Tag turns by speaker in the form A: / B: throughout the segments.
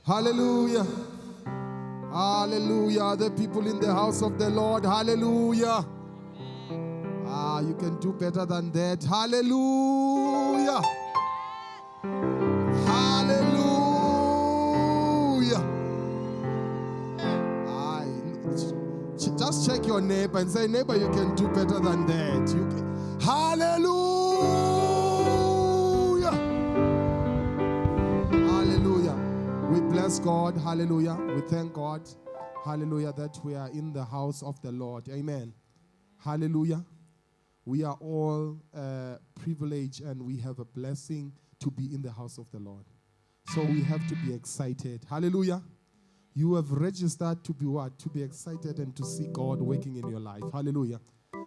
A: Hallelujah. Hallelujah. The people in the house of the Lord. Hallelujah. You can do better than that. Hallelujah. Hallelujah. Just check your neighbor and say, neighbor, you can do better than that. You can. Hallelujah. Hallelujah. We bless God. Hallelujah. We thank God. Hallelujah, that we are in the house of the Lord. Amen. Hallelujah. We are all privileged and we have a blessing to be in the house of the Lord. So we have to be excited. Hallelujah. You have registered to be what? To be excited and to see God working in your life. Hallelujah.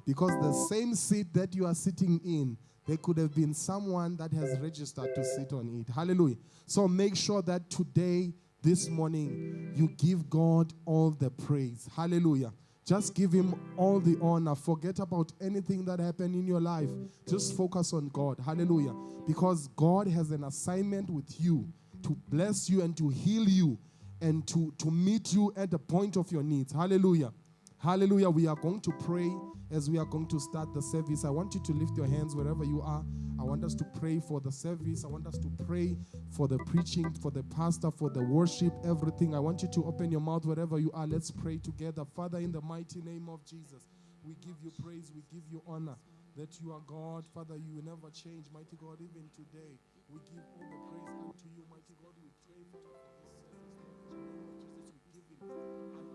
A: Because the same seat that you are sitting in, there could have been someone that has registered to sit on it. Hallelujah. So make sure that today, this morning, you give God all the praise. Hallelujah. Just give him all the honor. Forget about anything that happened in your life. Just focus on God. Hallelujah. Because God has an assignment with you to bless you and to heal you and to meet you at the point of your needs. Hallelujah. Hallelujah. We are going to pray as we are going to start the service. I want you to lift your hands wherever you are. I want us to pray for the service. I want us to pray for the preaching, for the pastor, for the worship, everything. I want you to open your mouth wherever you are. Let's pray together. Father, in the mighty name of Jesus, we give you praise. We give you honor that you are God. Father, you will never change. Mighty God, even today, we give all the praise unto you. Mighty God, we pray, Father, for this service. In the name of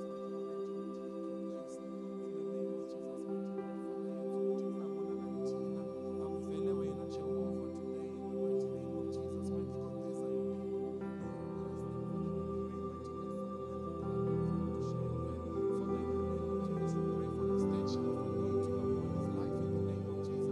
A: Jesus, we give it unto you, God, in the name of Jesus.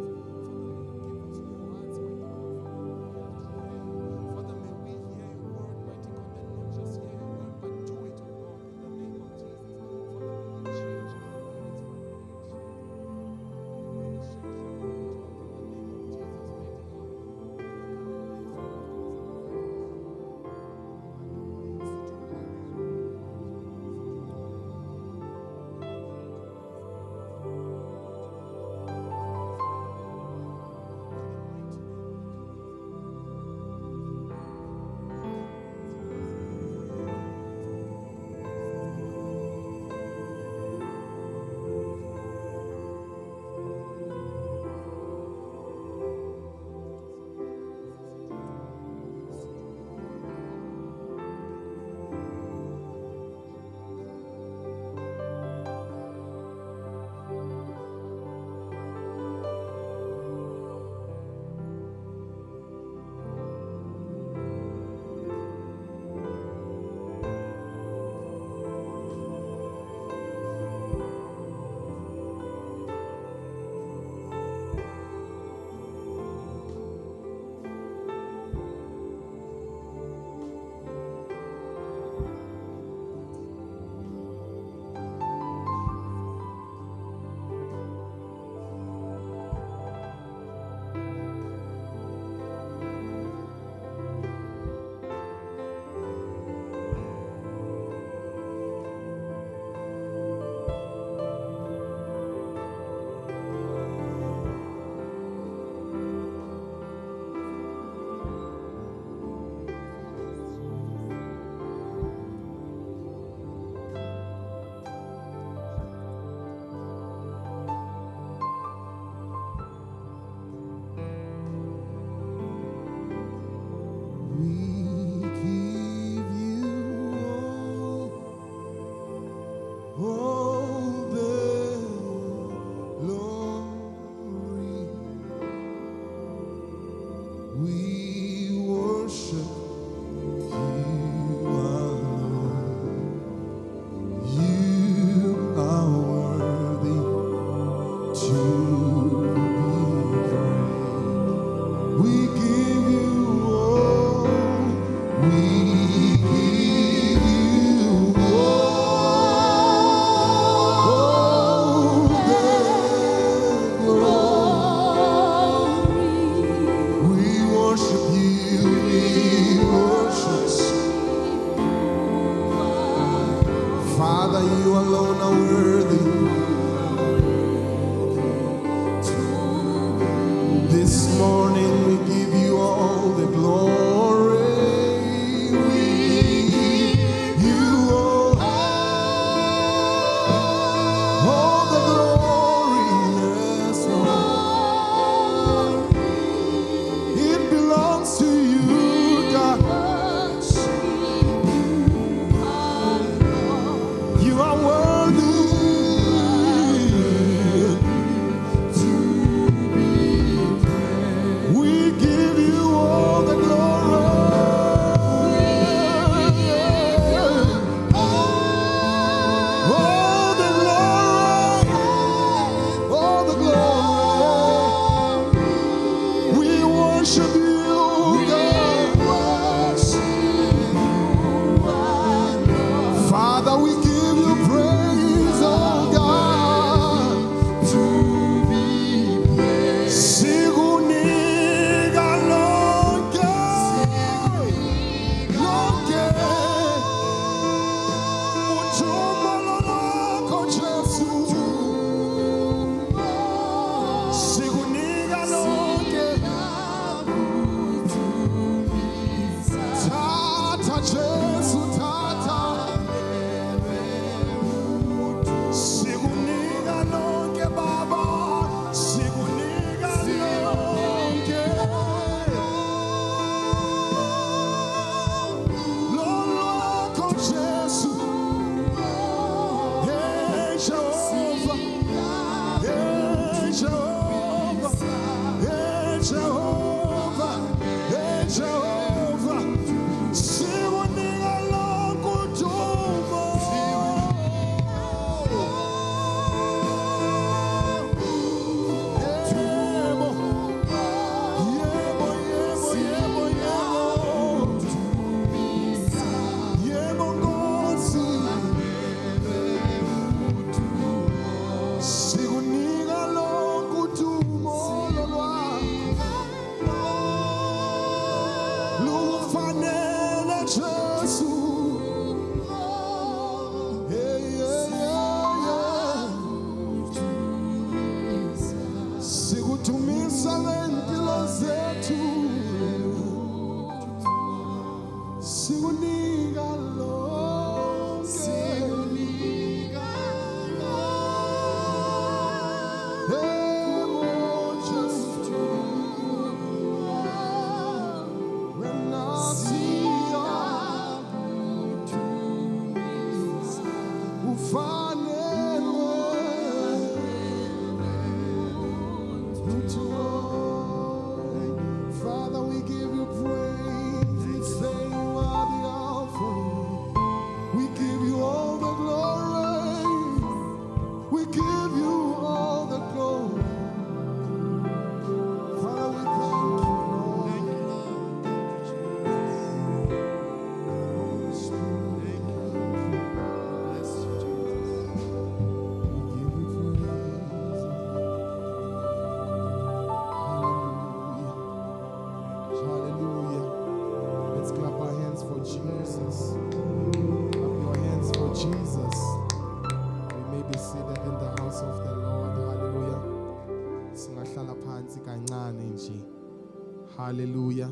A: Hallelujah.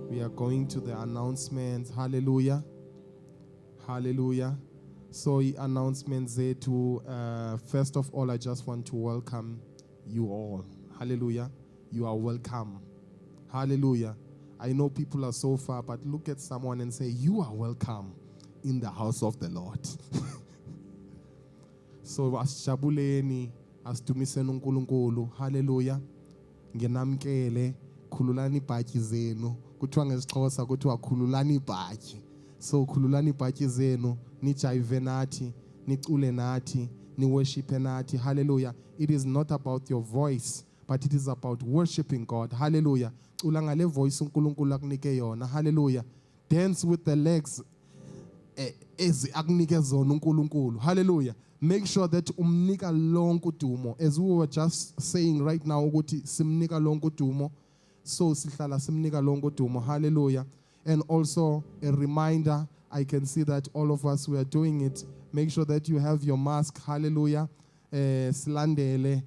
A: We are going to the announcements. Hallelujah. Hallelujah. So announcements there to, first of all, I just want to welcome you all. Hallelujah. You are welcome. Hallelujah. I know people are so far, but look at someone and say, you are welcome in the house of the Lord. So asijabuleni, asidumiseni uNkulunkulu. Hallelujah. Nginamkele, khululani ibhatyi zenu. Kuthiwa ngesixhosa kuthiwa khululani ibhatyi. So khululani ibhatyi zenu, nijayive nathi, nicule nathi, niworship nathi. Hallelujah. It is not about your voice, but it is about worshiping God. Hallelujah. Cula ngale voice uNkulunkulu akunike yona. Hallelujah. Dance with the legs ezi akunike zona uNkulunkulu. Hallelujah. Make sure that umnika lonke udumo. As we were just saying right now ukuthi simnika lonke udumo. So sihlala simnika lonke udumo. Hallelujah. And also a reminder, I can see that all of us, we are doing it. Make sure that you have your mask. Hallelujah. Silandele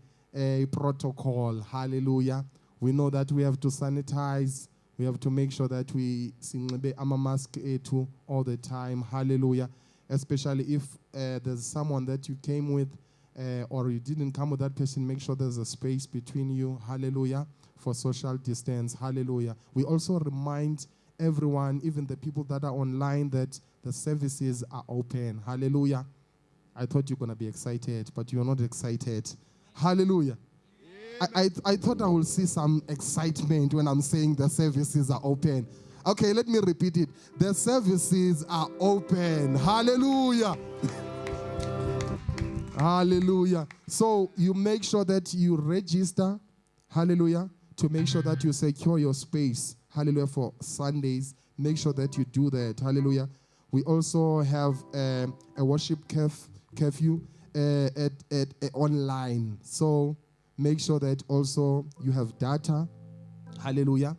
A: protocol. Hallelujah. We know that we have to sanitize. We have to make sure that we sinxibe ama-mask ethu all the time. Hallelujah. Especially if there's someone that you came with or you didn't come with that person, make sure there's a space between you. Hallelujah. For social distance. Hallelujah. We also remind everyone, even the people that are online, that the services are open. Hallelujah. I thought you were going to be excited, but you're not excited. Hallelujah. I thought I will see some excitement when I'm saying the services are open. Okay, let me repeat it. The services are open. Hallelujah. Hallelujah. So you make sure that you register. Hallelujah. To make sure that you secure your space. Hallelujah. For Sundays. Make sure that you do that. Hallelujah. We also have a worship curfew online. So make sure that also you have data. Hallelujah.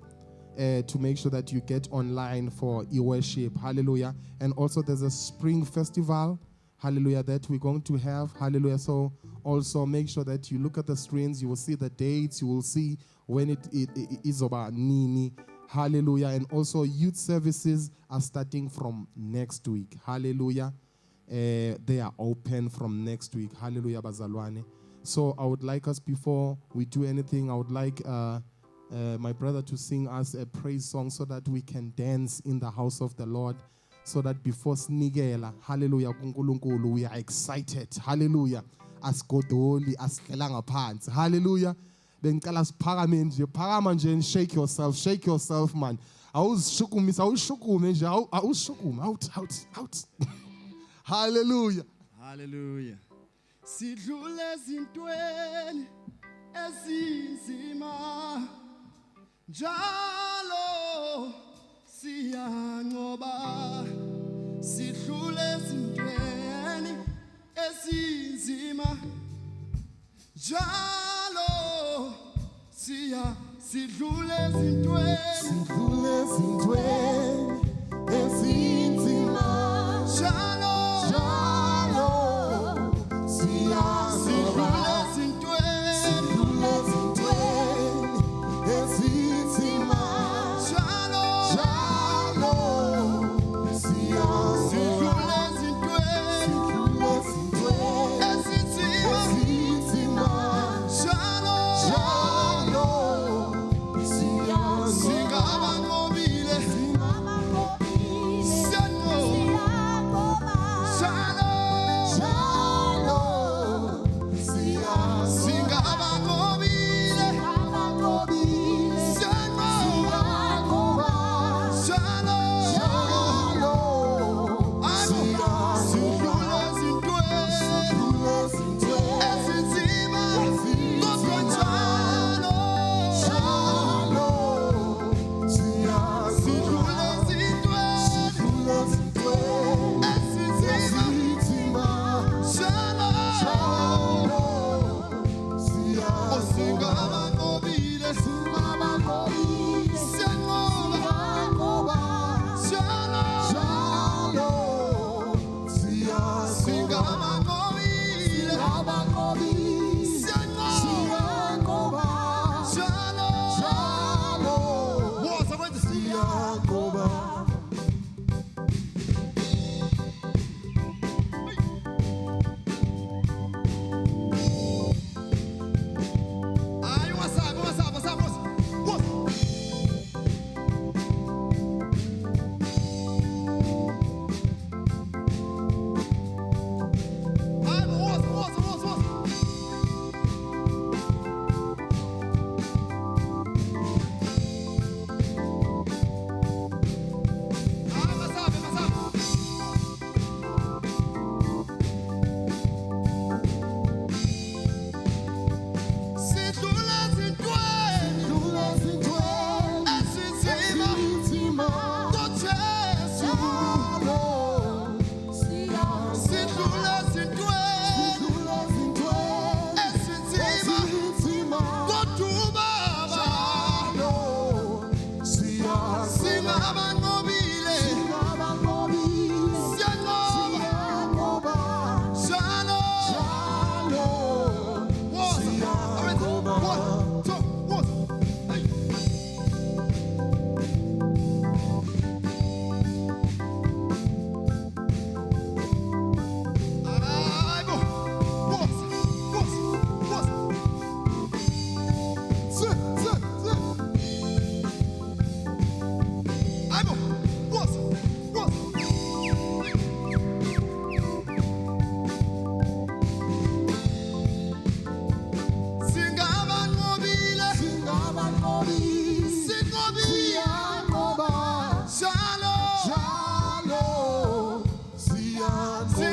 A: To make sure that you get online for e-worship. Hallelujah. And also there's a spring festival. Hallelujah. That we're going to have. Hallelujah. So also make sure that you look at the screens. You will see the dates. You will see when it is about Nini. Hallelujah. And also youth services are starting from next week. Hallelujah. They are open from next week. Hallelujah, Bazalwane. So I would like us, before we do anything, I would like my brother to sing us a praise song so that we can dance in the house of the Lord. So that before Snigela, hallelujah, kuNkulunkulu, we are excited. Hallelujah. As Godoli, as Kelanga Pants. Hallelujah. Then Kalas Paramanje, Paramanje, shake yourself, man. I was shukum, out. Hallelujah.
B: Hallelujah. Sidlule zintweni ezinzima njalo siyanqoba sidlule zintweni ezinzima njalo sidlule zintweni
A: ezinzima
B: njalo
A: Come on.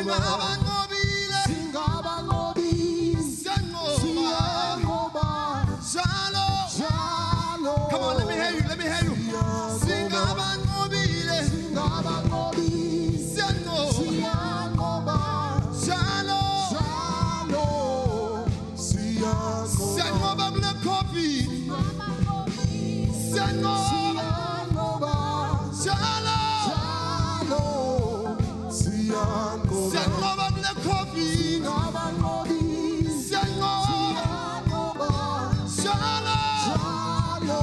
B: singabanqobile
A: singabanqobile
B: siyanqoba
A: siyanqoba
B: njalo
A: njalo.
B: come on, let me hear you singabanqobile
A: singabanqobile
B: siyanqoba
A: siyanqoba
B: njalo
A: njalo siyanqoba
B: siyanqoba kule COVID siyanqoba
A: siyanqoba
B: njalo
A: njalo siyanqoba
B: siyanqoba kule COVID
A: singabanqobile
B: siyanqoba
A: siyanqoba
B: njalo
A: njalo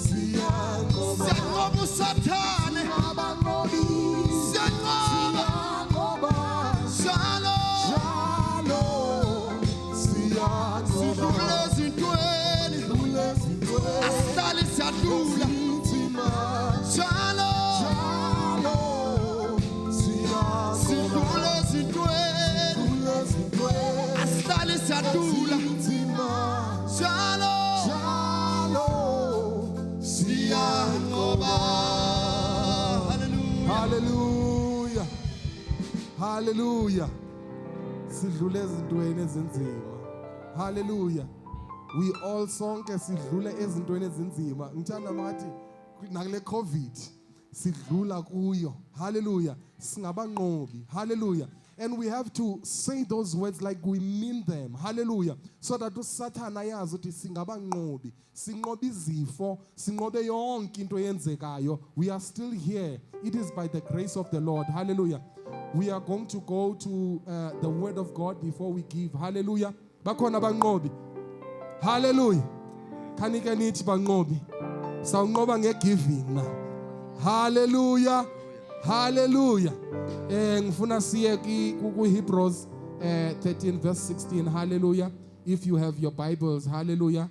A: siyanqoba
B: siyanqoba usathane
A: singabanqobile
B: siyanqoba
A: siyanqoba
B: njalo
A: njalo siyanqoba
B: sidlule ezintweni asihlale siyadlula njalo sidlule ezintweni asihlale siyadlula njalo siyanqoba. Hallelujah.
A: Hallelujah. Hallelujah. Sidlule ezintweni ezinzima. Hallelujah. We all sonke sidlule ezintweni ezinzima. Ngithanda mathi nakule COVID sidlula kuyo. Hallelujah. Singabanqobi. Hallelujah. And we have to say those words like we mean them. Hallelujah. So that uSathana yazi ukuthi singabanqobi. Sinqobe izifo, sinqobe yonke into eyenzekayo. We are still here. It is by the grace of the Lord. Hallelujah. We are going to go to the word of God before we give. Hallelujah. Bakhona banqobi. Hallelujah. Kanike nithi banqobi. Sawunqoba ngegiving na. Hallelujah. Hallelujah. Ngifuna siye ku Hebrews 13 verse 16. Hallelujah. If you have your Bibles, hallelujah.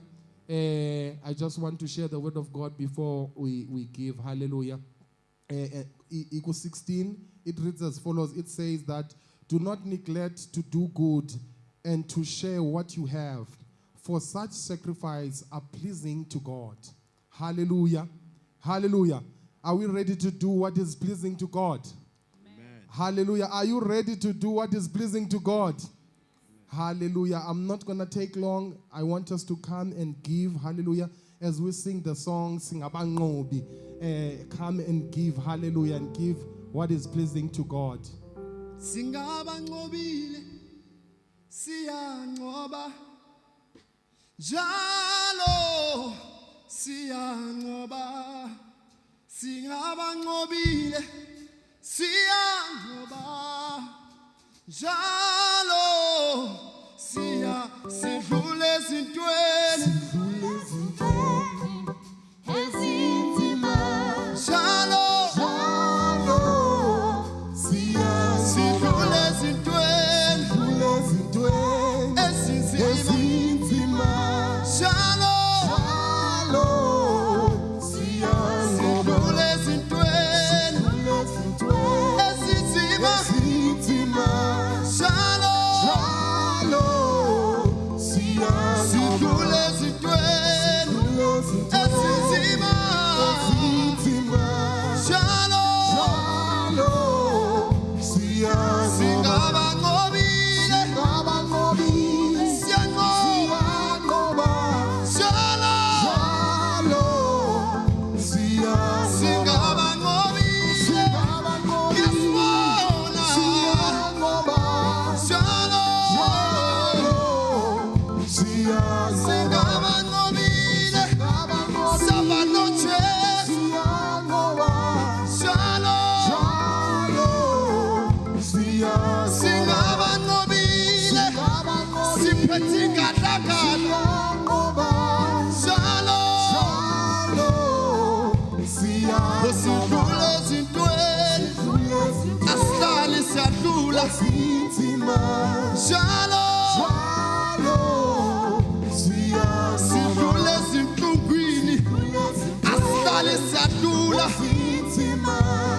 A: I just want to share the word of God before we give. Hallelujah. Equals 16. It reads as follows. It says that do not neglect to do good and to share what you have, for such sacrifice are pleasing to God. Hallelujah. Hallelujah. Are we ready to do what is pleasing to God? Amen. Hallelujah. Are you ready to do what is pleasing to God? Amen. Hallelujah. I'm not going to take long. I want us to come and give. Hallelujah. As we sing the song, Singabanqobi, come and give. Hallelujah. And give what is pleasing to God.
B: Singabanqobile siyanqoba njalo siyanqoba singabanqobile siyanqoba njalo sidlule ezintweni
A: ezinzima
B: njalo sidlule ezintweni ezinzima njalo sidlule ezintweni ezinzima njalo sidlule ezintweni ezinzima njalo singabanqobile siyanqoba njalo singabanqobile ngiyasibona njalo singabanqobile sabanoche njalo singabanqobile siphethe ingadlakala njalo sidlule ezintweni asihlale siyadlula njalo sidlule ezinhlungwini asihlale siyadlula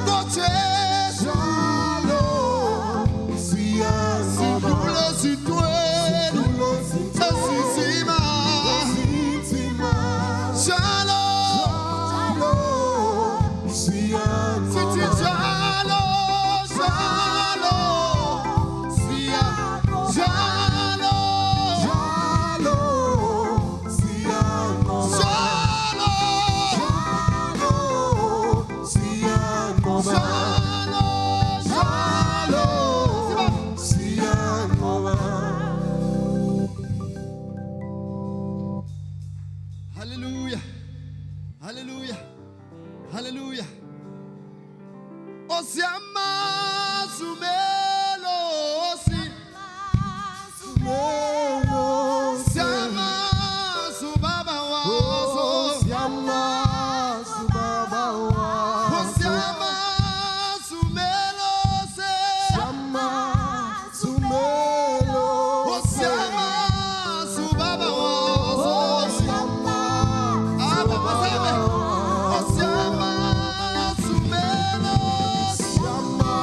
B: koJesu sidlule ezintweni ezinzima njalo sithi njalo Hallelujah. Hallelujah. Hallelujah. Osiama sumelo Siama subaba wa Siama subaba wa Siama sumelo Siama sumelo Siama subaba wa Siama Aba basame Siama sumelo Siama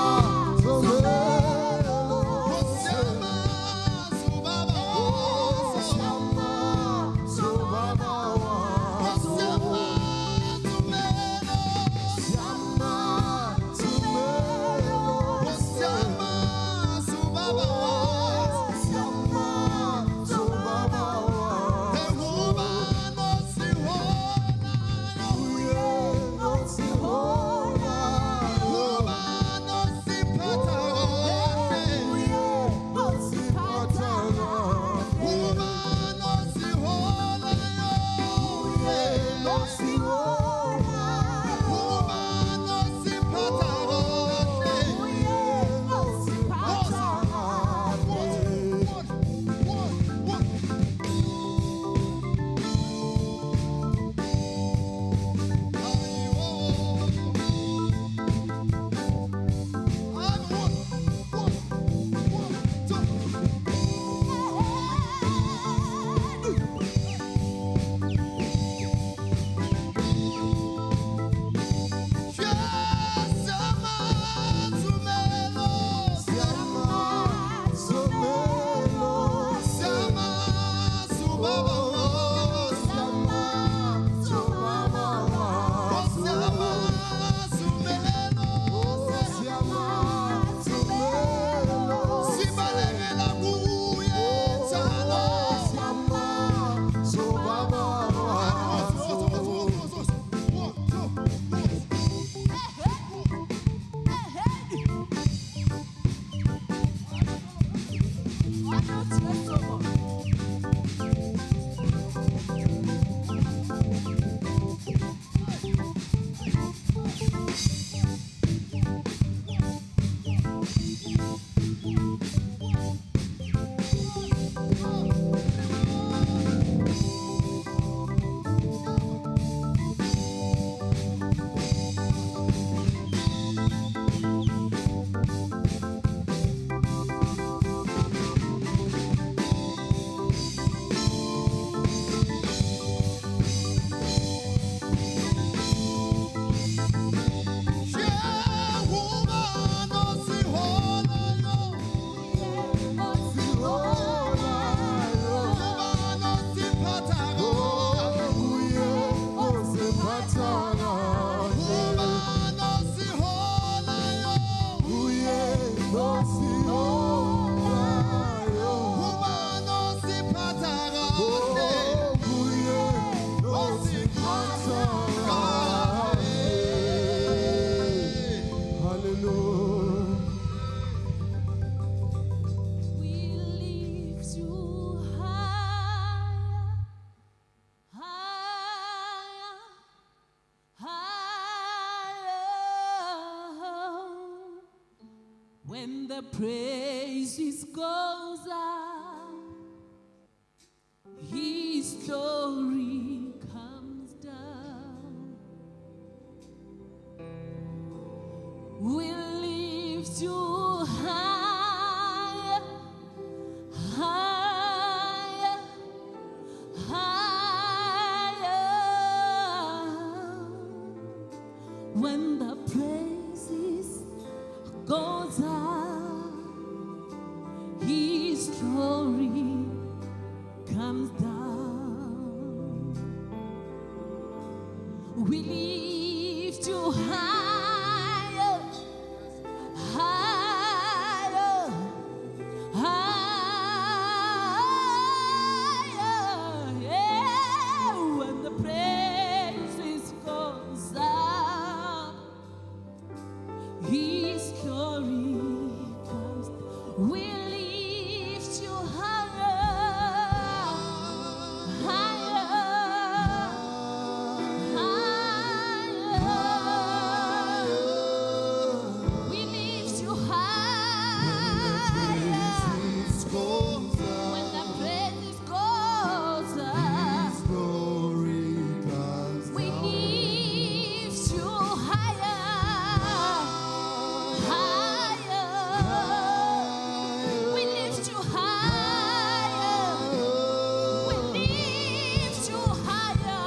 B: sumelo Siama subaba wa Siama subaba wa Siama sumelo Siama sumelo Siama subaba wa Siama subaba wa Ehuma no sihona no sihona Ehuma no sipata no sipata Ehuma no sihona no sihona Ehuma no sipata no sipata
C: When the praises goes up, His glory comes down. We'll lift you higher, higher, higher. When the praises goes up, His glory comes down. We lift you higher, higher. His glory comes. We lift you higher, higher, higher. We lift you higher. When the praises goes up, we lift you higher, higher. We lift you higher. We lift you higher.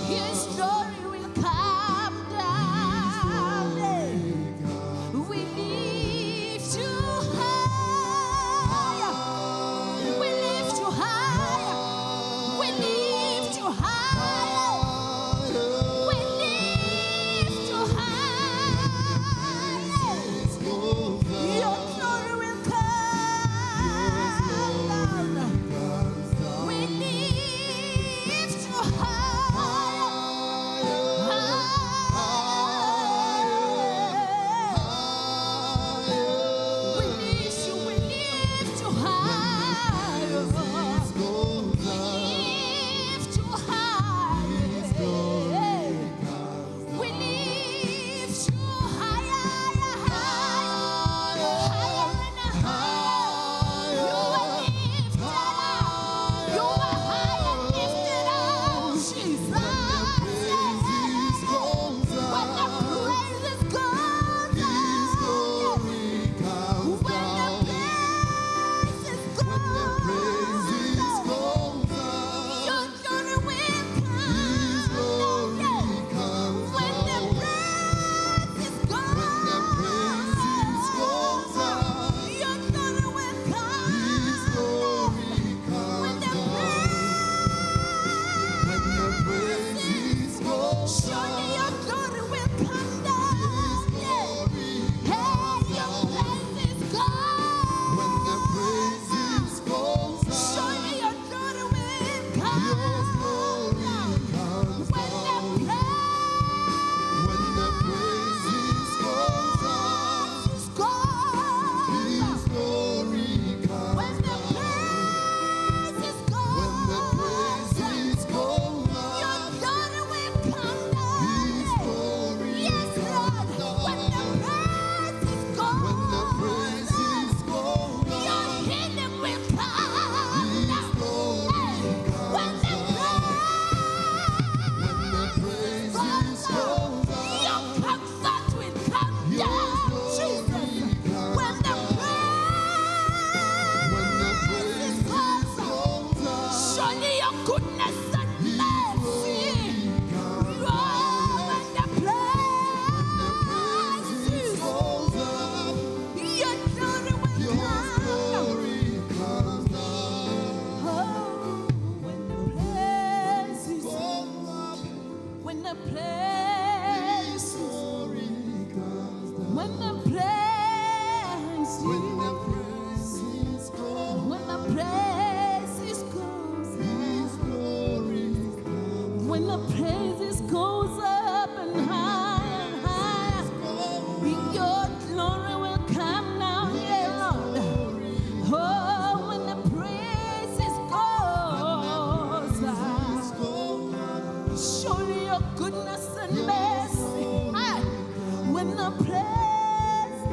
C: His glory will come down. We lift you higher. We lift you higher. We lift you higher. We lift you higher. Your glory will come down. We lift you higher. We lift you higher. We lift you higher. We lift you higher, higher and higher. You are lifted up. You are high and lifted up, Jesus. When the praises go down, when the praises go down, your glory will come down. When the praises go down, your glory will come down. When the praises go, surely your glory will come down. Hey, your praises go. Surely your glory will come down. When the praises go, when the praises go, your glory will come down. Yes, Lord. When the praises go, your healing will come down. When the praises go, your comfort will come down. Jesus. When the praises go, surely your goodness and mercy. Oh, when the praises go, your glory will come down. Oh, when the praises go, when the praises, when the praises, when the praises goes, when the praises goes up and higher, your glory will come down, yeah, Lord. Oh, when the praises goes up, surely your goodness and mercy. When the praises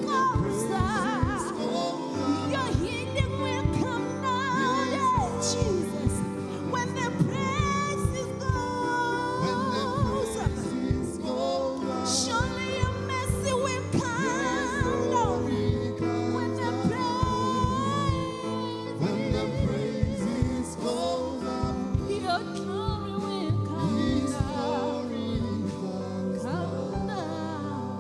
C: goes up, your healing will come down, yeah, Jesus. When the praises goes up, surely your mercy will come down. When the praises go up, your glory will come down. Come down.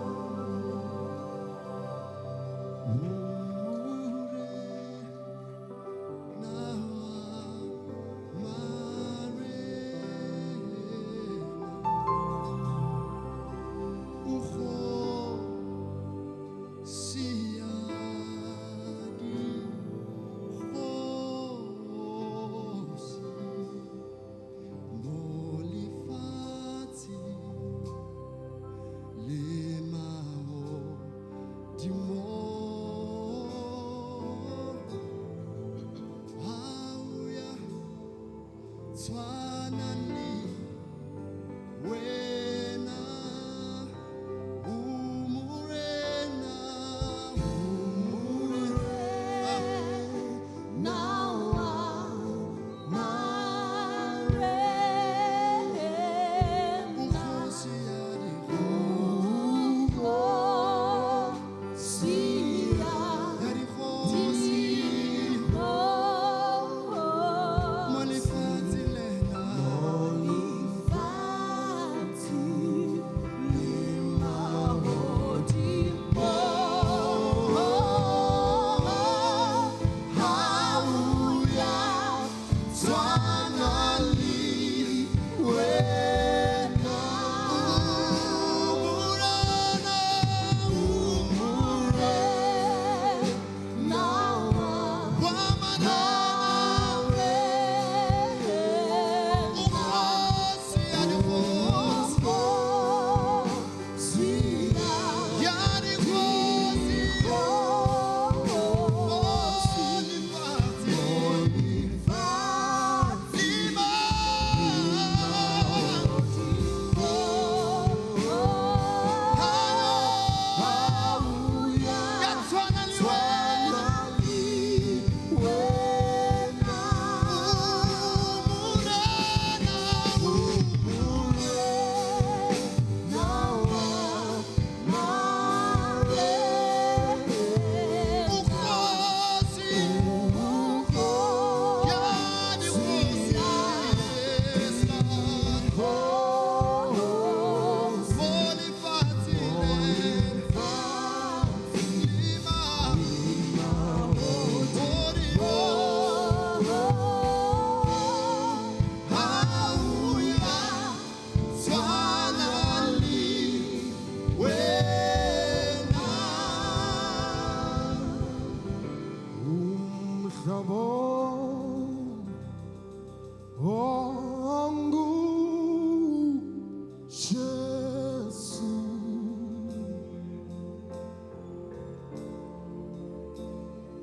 A: Jesu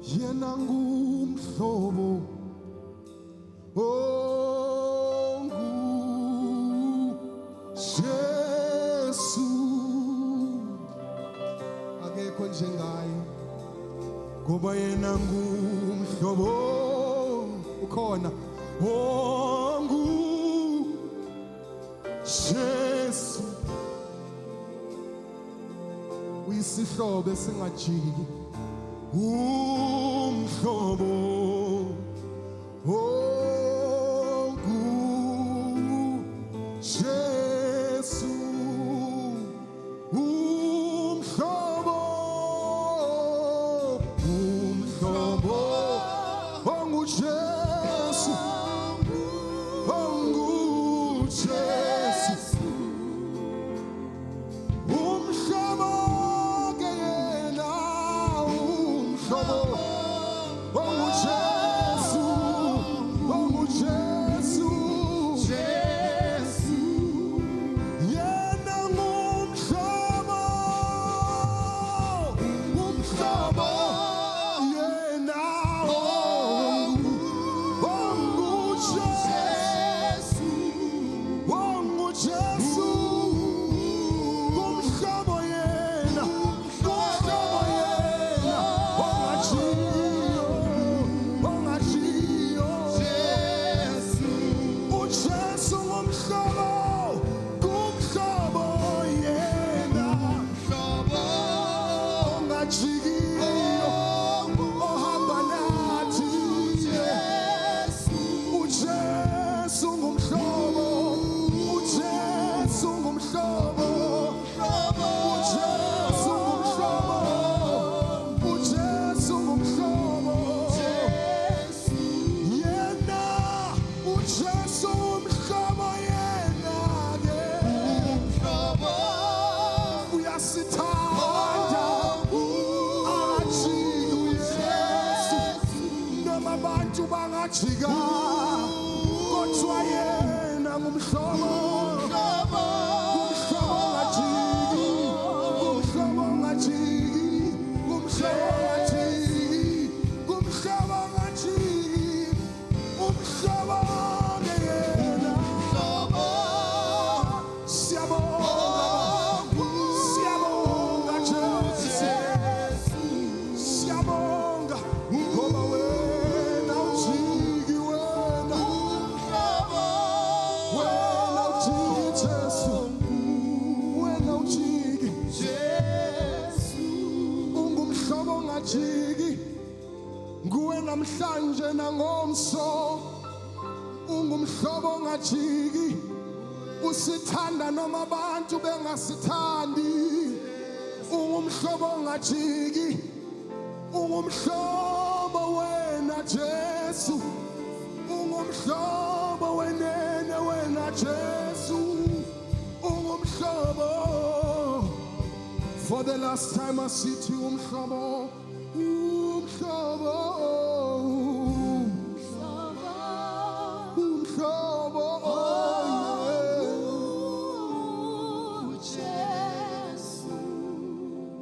A: yena ngumhlobo Jesu akekho njengaye ngoba yena ngumhlobo ukhona Jesu uyisihlobo esingajiki umhlobo Jesu umhlobo Jesu Jesu umhlobo ke yena umhlobo Jesu Jesu yena umhlobo yena Jesu umhlobo yena ongajiyo Jesu uJesu umhlobo yena ongajiyo ohamba nathi Jesu uJesu umhlobo uJesu umhlobo uJesu umhlobo uJesu umhlobo yena uJesu umhlobo yena ke umhlobo uyasithanda ajika uJesu noma abantu bangajika kodwa yena ngumhlobo nguwe namhlanje nangomso ungumhlobo ongajiki usithanda noma abantu bengasithandi ungumhlobo ongajiki ungumhlobo wena Jesu ungumhlobo wenene wena Jesu ungumhlobo. For the last time I see you umhlobo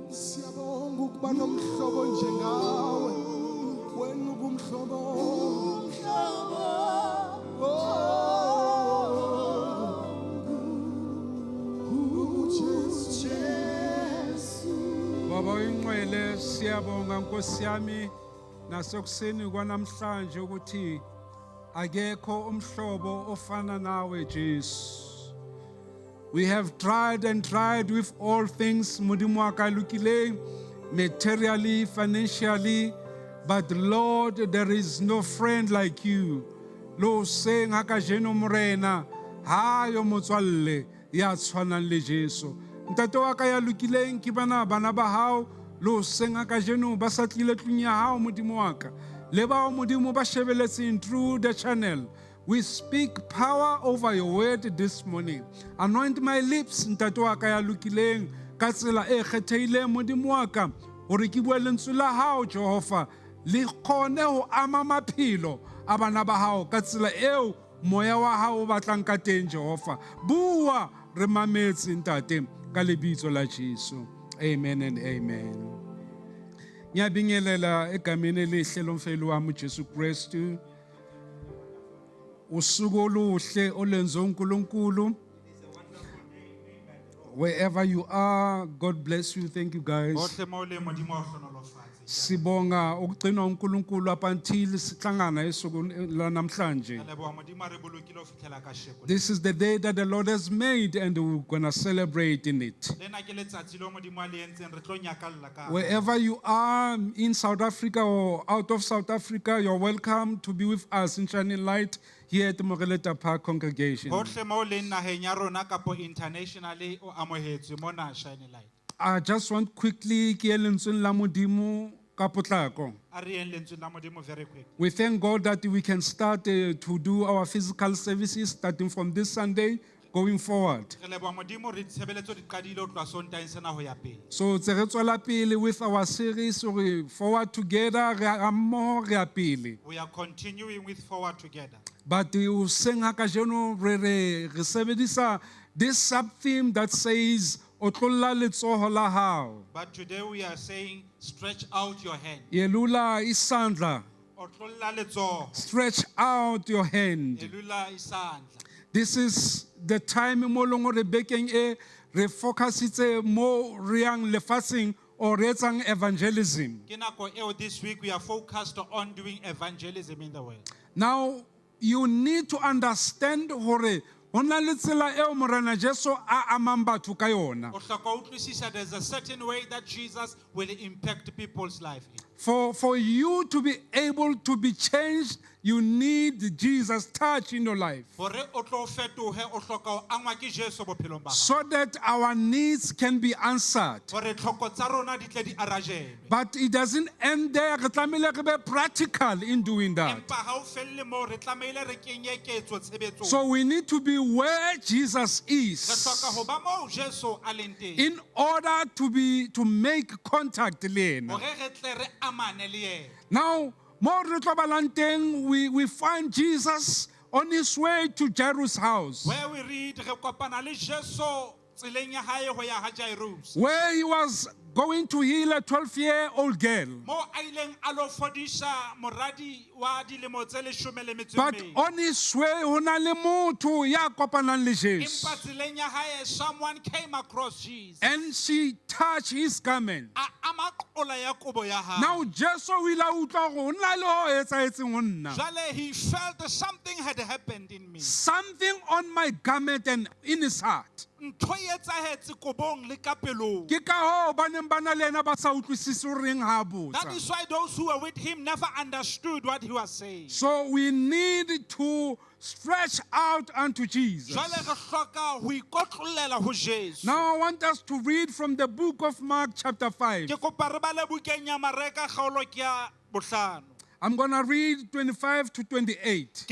A: siyabonga ukuba nomhlobo njengawe wena ungumhlobo
D: Baba ingcwele siyabonga Nkosi yami nasekuseni kwanamhlanje ukuthi akekho umhlobo ofana nawe Jesu. We have tried and tried with all things Modimo wa ka lokileng, materially, financially, but Lord, there is no friend like you. Lo seng ha ka jeno morena ha yo motswalle ya tshwanang le Jesu. Ntate wa ka ya lokileng ke bana ba hao lo seng ha ka jeno ba sa tlile tlung ya hao Modimo wa ka. Le ba Modimo ba shebeletseng through the channel. We speak power over your word this morning. Anoint my lips, ntate wa ka ya lokileng ka tsela e kgethehileng Modimo wa ka hore ke bue lentswe la hao Jehova le kgone ho ama maphelo a bana ba hao ka tsela eo moya wa hao o batlang ka teng Jehova. Bua re mametse ntate ka lebitso la Jesu. Amen and amen. Ngiyabingelela egameni elihle lomfeli wami uJesu Kristu. Usuku oluhle olenze uNkulunkulu. Wherever you are, God bless you. Thank you guys. Sibonga ukugcinwa uNkulunkulu up until sihlangana esuku lanamhlanje. This is the day that the Lord has made and we're going to celebrate in it. Wherever you are in South Africa or out of South Africa, you're welcome to be with us in Shining Light here at the Moreleta Park congregation. I just want quickly we thank God that we can start to do our physical services starting from this Sunday going forward. So with our series Forward Together,
E: We are continuing with Forward Together.
D: but this sub-theme that says Tlolla Letsoho la hao.
E: But today we are saying, stretch out your hand.
D: Yelula Isandla.
E: Tlolla Letsoho.
D: Stretch out your hand.
E: Yelula Isandla.
D: This is the time mo longo re bekeng e re focusitse mo riang lefatsheng or re etsang evangelism.
E: This week we are focused on doing evangelism in the world.
D: Now you need to understand hore hona le tsela eo morena Jesu a amang batho ka yona.
E: There's a certain way that Jesus will impact people's life.
D: For you to be able to be changed, you need Jesus' touch in your life. So that our needs can be answered. But it doesn't end there. We tlamehile re be practical in doing that. So we need to be where Jesus is in order to make contact le yena. Now, we find Jesus on his way to Jairus' house,
E: Where we read,
D: where he was going to heal a 12-year-old girl. But on his way,
E: someone came across Jesus.
D: and she touched his garment. Now, Jesus
E: He felt that something had happened in me.
D: something on my garment and in his heart.
E: That is why those who were with him never understood what he was saying.
D: So we need to stretch out unto Jesus. Now I want us to read from the book of Mark chapter 5. I'm going to read 25 to 28.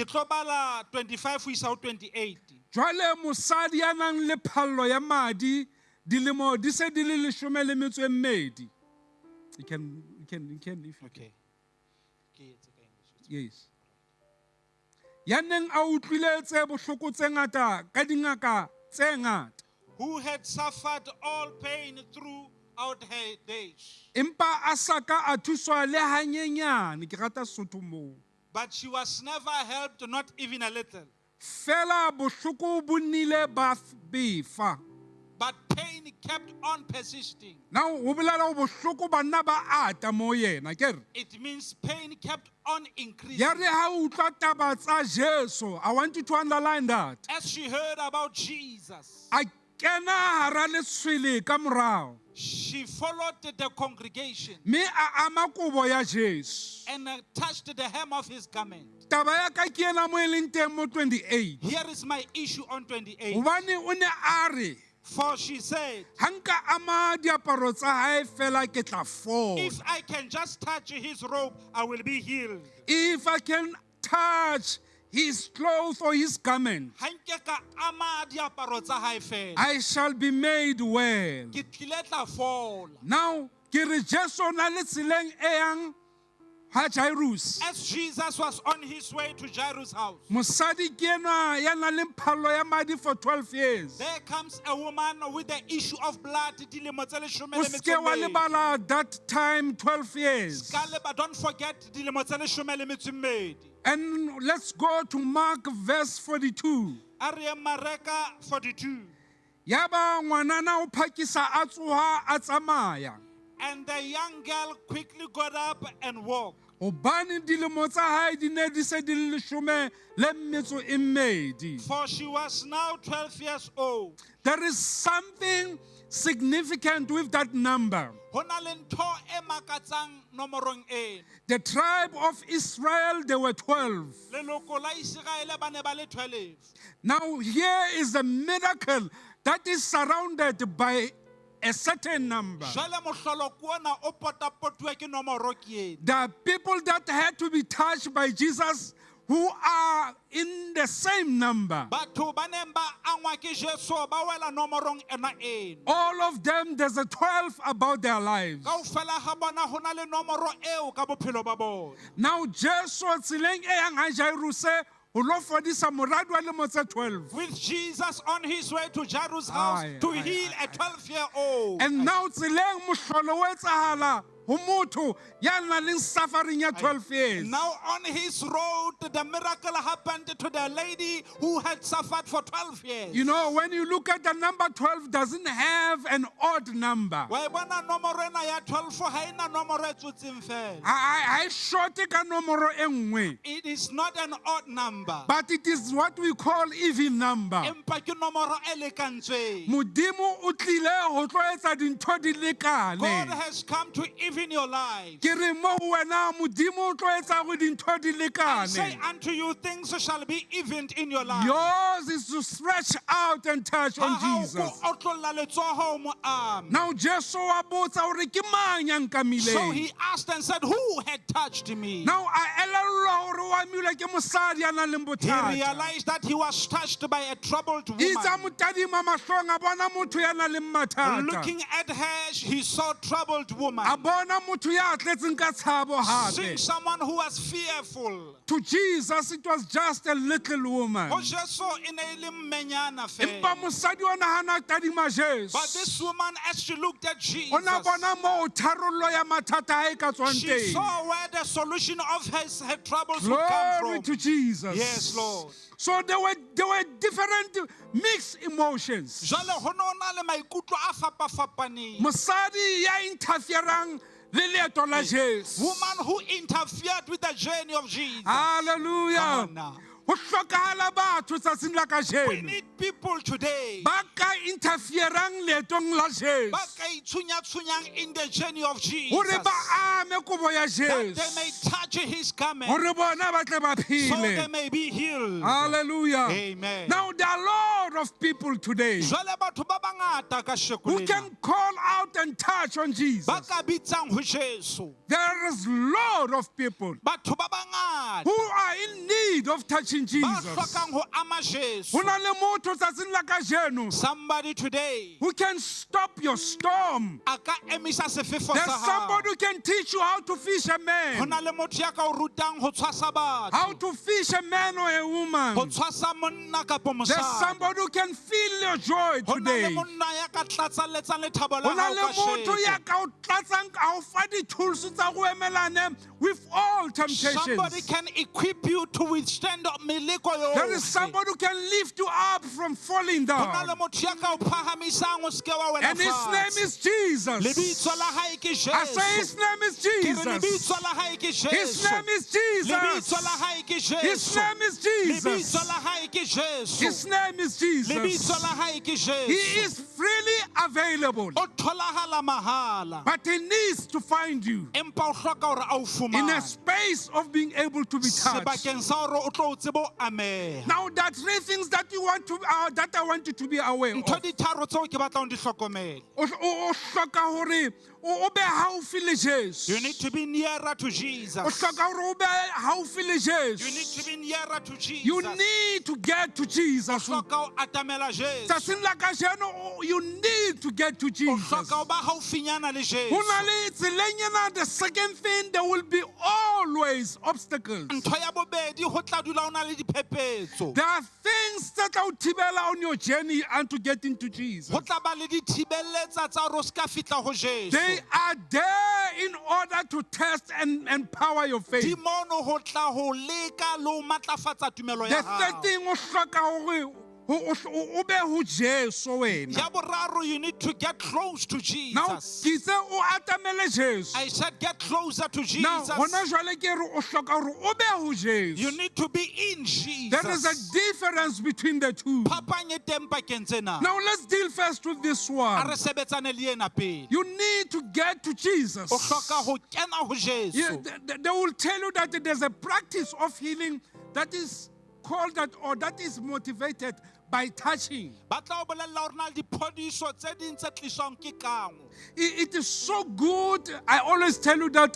D: Jwale mosadi ya nang le phallo ya madi dilemo di se di le 12. You can if you
E: Okay.
D: yes. Ya neng a utlwile tse bohloko tse ngata ka dingaka tse ngata.
E: Who had suffered all pain throughout her days.
D: Empa a saka a thuswa le hanyenyane ke rata Sotho moo.
E: But she was never helped, not even a little.
D: Fela bohloko bo nnile ba befa.
E: But pain kept on persisting.
D: Now ho bolela bohloko ba nna ba ata mo yena ke re.
E: It means pain kept on increasing.
D: Ya re ha o utlwa taba tsa Jesu, I want you to underline that.
E: As she heard about Jesus,
D: A kena hara letswele ka morao.
E: she followed the congregation
D: Me a ama kobo ya Jesu.
E: and touched the hem of his garment.
D: Taba ya ka ke ena mo e leng teng mo 28.
E: Here is my issue on 28.
D: Hobane o ne a re
E: For she said,
D: hanka ama diaparo tsa hae fela ke tla fola.
E: if I can just touch his robe, I will be healed.
D: If I can touch his clothes or his garment, I shall be made well. Now, ke re Jesu na le tseleng e yang ha Jairus.
E: As Jesus was on his way to Jairus' house,
D: Mosadi ke enwa ya nang le phallo ya madi for 12 years.
E: there comes a woman with the issue of blood. dilemo tse 12
D: O ske wa lebala that time 12 years.
E: Don't forget dilemo tse 12.
D: And let's go to Mark verse 42.
E: Are Mareka 42.
D: Yaba ngwanana o phakisa a tsoha a tsamaya.
E: And the young girl quickly got up and walked.
D: Hobane dilemo tsa hae di ne di se di le 12.
E: For she was now 12 years old.
D: There is something significant with that number.
E: Ho na le ntho e makatsang nomorong ena.
D: The tribe of Israel, they were 12.
E: Leloko la Israele ba ne ba le 12.
D: Now here is the miracle that is surrounded by a certain number.
E: Jwale mohlolo ke ona o potapotuwa ke nomoro ke ena.
D: There are people that had to be touched by Jesus who are in the same number.
E: Batho ba neng ba angwa ke Jesu ba wela nomorong ena ena.
D: All of them, there's a 12 about their lives.
E: Kaofela ga bona ho na le nomoro eo ka bophelo ba bona.
D: Now, Jesus tseleng e yang ha Jairus o lo fodisa moradi wa lemo tse 12.
E: With Jesus on his way to Jairus' house
D: Aye,
E: to
D: aye,
E: heal a 12-year-old.
D: And now tseleng mohlolo o etsahala ho motho ya nang le suffering ya 12 years.
E: Now on his road, the miracle happened to the lady who had suffered for 12 years.
D: You know, when you look at the number 12, doesn't have an odd number.
E: Wa e bona nomoro ena ya 12 ha ena nomoro e tsotseng fela.
D: I short ka nomoro e nngwe.
E: It is not an odd number.
D: But it is what we call even number.
E: Empa ke nomoro e lekantsweng.
D: Modimo o tlile ho tlo etsa dintho di
E: God
D: lekane.
E: has come to even your life.
D: Ke re mo wena modimo o tlo etsa go dintho di
E: I say
D: lekane.
E: unto you, things shall be evened in your life.
D: Yours is to stretch out and touch on Jesus. Now Jesus wa botsa hore ke mang ya
E: So
D: nkamileng.
E: he asked and said, who had touched me?
D: Now a elellwa hore wa milwe ke mosadi ya nang le
E: He
D: bothata.
E: realized that he was touched by a troubled
D: Itsa
E: woman.
D: motadima mahlong a bona motho ya nang le mathata.
E: Looking at her, he saw troubled woman.
D: A bona motho ya tletseng ka tshabo
E: Seeing
D: hape.
E: someone who was fearful.
D: To Jesus it was just a little woman.
E: Ho Jesu e ne e le mmenyana
D: Empa
E: fela.
D: mosadi o nahana tadima
E: But
D: Jesu.
E: this woman, as she looked at Jesus,
D: O na bona mo tharollo ya mathata a e ka tswang
E: she
D: teng.
E: saw where the solution of her troubles would come
D: Glory
E: from.
D: to Jesus.
E: Yes, Lord.
D: So there were different mixed emotions.
E: Jwale ho no na le maikutlo a fapafapaneng.
D: Mosadi ya interferang le leeto la Jesu.
E: Woman who interfered with the journey of Jesus.
D: Hallelujah.
E: Come on now.
D: Ho hlokahala batho tsatsing la
E: We
D: kajeno
E: need people today.
D: ba ka interferang leetong la Jesu
E: Ba ka itshunya-tshunyang in the journey of Jesus.
D: hore ba ame kobo ya
E: That they
D: Jesu
E: may touch his garment.
D: hore bona ba tle ba
E: So they
D: phele.
E: may be healed.
D: Hallelujah.
E: Amen.
D: Now there are a lot of people today
E: Jwale batho ba bangata ka sheko
D: who
E: lena,
D: can call out and touch on Jesus.
E: ba ka bitsang ho Jesu.
D: There is a lot of people
E: Batho ba bangata
D: who are in need of touching
E: ba
D: Jesus.
E: hlokang ho ama Jesu.
D: Ho na le motho tsatsing la kajeno
E: Somebody today
D: who can stop your storm.
E: a ka emisa sefefo
D: There's
E: sa hao.
D: somebody who can teach you how to fish a
E: Ho
D: man,
E: na le motho ya ka o rutang ho tshwasa
D: how
E: batho,
D: to fish a man or a
E: ho
D: woman.
E: tshwasa monna kapo
D: There's
E: mosadi.
D: somebody who can feel your joy
E: Ho na le
D: today.
E: monna ya ka tlatsalletsang lethabo
D: Ho
E: la
D: na
E: hao
D: le
E: ka
D: motho ya
E: sheko.
D: ka o tlatsang a o fa di-tools tsa go emelane with all
E: Somebody
D: temptations.
E: can equip you to withstand meleko
D: There is
E: yohle.
D: somebody who can lift you up from falling
E: Ho na le
D: down.
E: motho ya ka o phahamisang o se ke wa wela
D: And his name
E: fatshe.
D: is Jesus.
E: Lebitso la hae ke
D: I say his
E: Jesu.
D: name is
E: Ke re
D: Jesus.
E: lebitso la hae ke
D: His
E: Jesu.
D: name is Jesus.
E: Lebitso la hae ke
D: His
E: Jesu.
D: name is Jesus.
E: Lebitso la hae ke Jesu.
D: His name is Jesus.
E: Lebitso la hae ke
D: He
E: Jesu.
D: is freely available,
E: O tholahala mahala.
D: but he needs to find you
E: Empa o hloka hore a o
D: in a
E: fumane.
D: space of being able to be touched.
E: Sebakeng sa hore o tlo o tsebe o ameha.
D: Now, there are three things that you want to that I want you to be aware
E: Ntho
D: of.
E: di tharo tseo ke batlang di hlokomele.
D: O hloka hore o be haufi le Jesu.
E: You need to be nearer to
D: O
E: Jesus.
D: hloka hore o be haufi le
E: You need
D: Jesu.
E: to be nearer to Jesus.
D: You need to get to Jesus.
E: Hloka o atamela Jesu.
D: Tsatsing la kajeno, you need need to get to
E: O
D: Jesus.
E: hloka ho ba haufinyana le Jesu.
D: Ho na le tselanyana, the second thing, there will be always obstacles.
E: Ntho ya bobedi ho tla dula ho na le diphephetso.
D: There are things that will thibela on your journey and to get into Jesus.
E: Ho tla ba le dithibeletsa tsa hore o ska fihla ho Jesu.
D: They are there in order to test and empower your faith.
E: Di mono ho tla ho leka le ho matlafatsa tumelo
D: The
E: ya
D: third
E: hao.
D: thing o hloka hore o be ho Jesu wena.
E: Ya boraro, you need to get close to
D: Now,
E: Jesus.
D: ke itse o atamele Jesu.
E: I said get closer to
D: Now,
E: Jesus.
D: hona jwale ke re o hloka hore o be ho Jesu.
E: You need to be in Jesus.
D: There is a difference between the two.
E: Phapang e teng pakeng tsena.
D: Now, let's deal first with this
E: A
D: one.
E: re sebetsane le ena pele.
D: You need to get to Jesus.
E: O hloka ho kena ho Jesu.
D: Yeah, they will tell you that there's a practice of healing that is called that, or that is motivated by touching.
E: Ba tla o bolella hore na le diphodiso tse ding tse tliswang ke kango.
D: It is so good. I always tell you that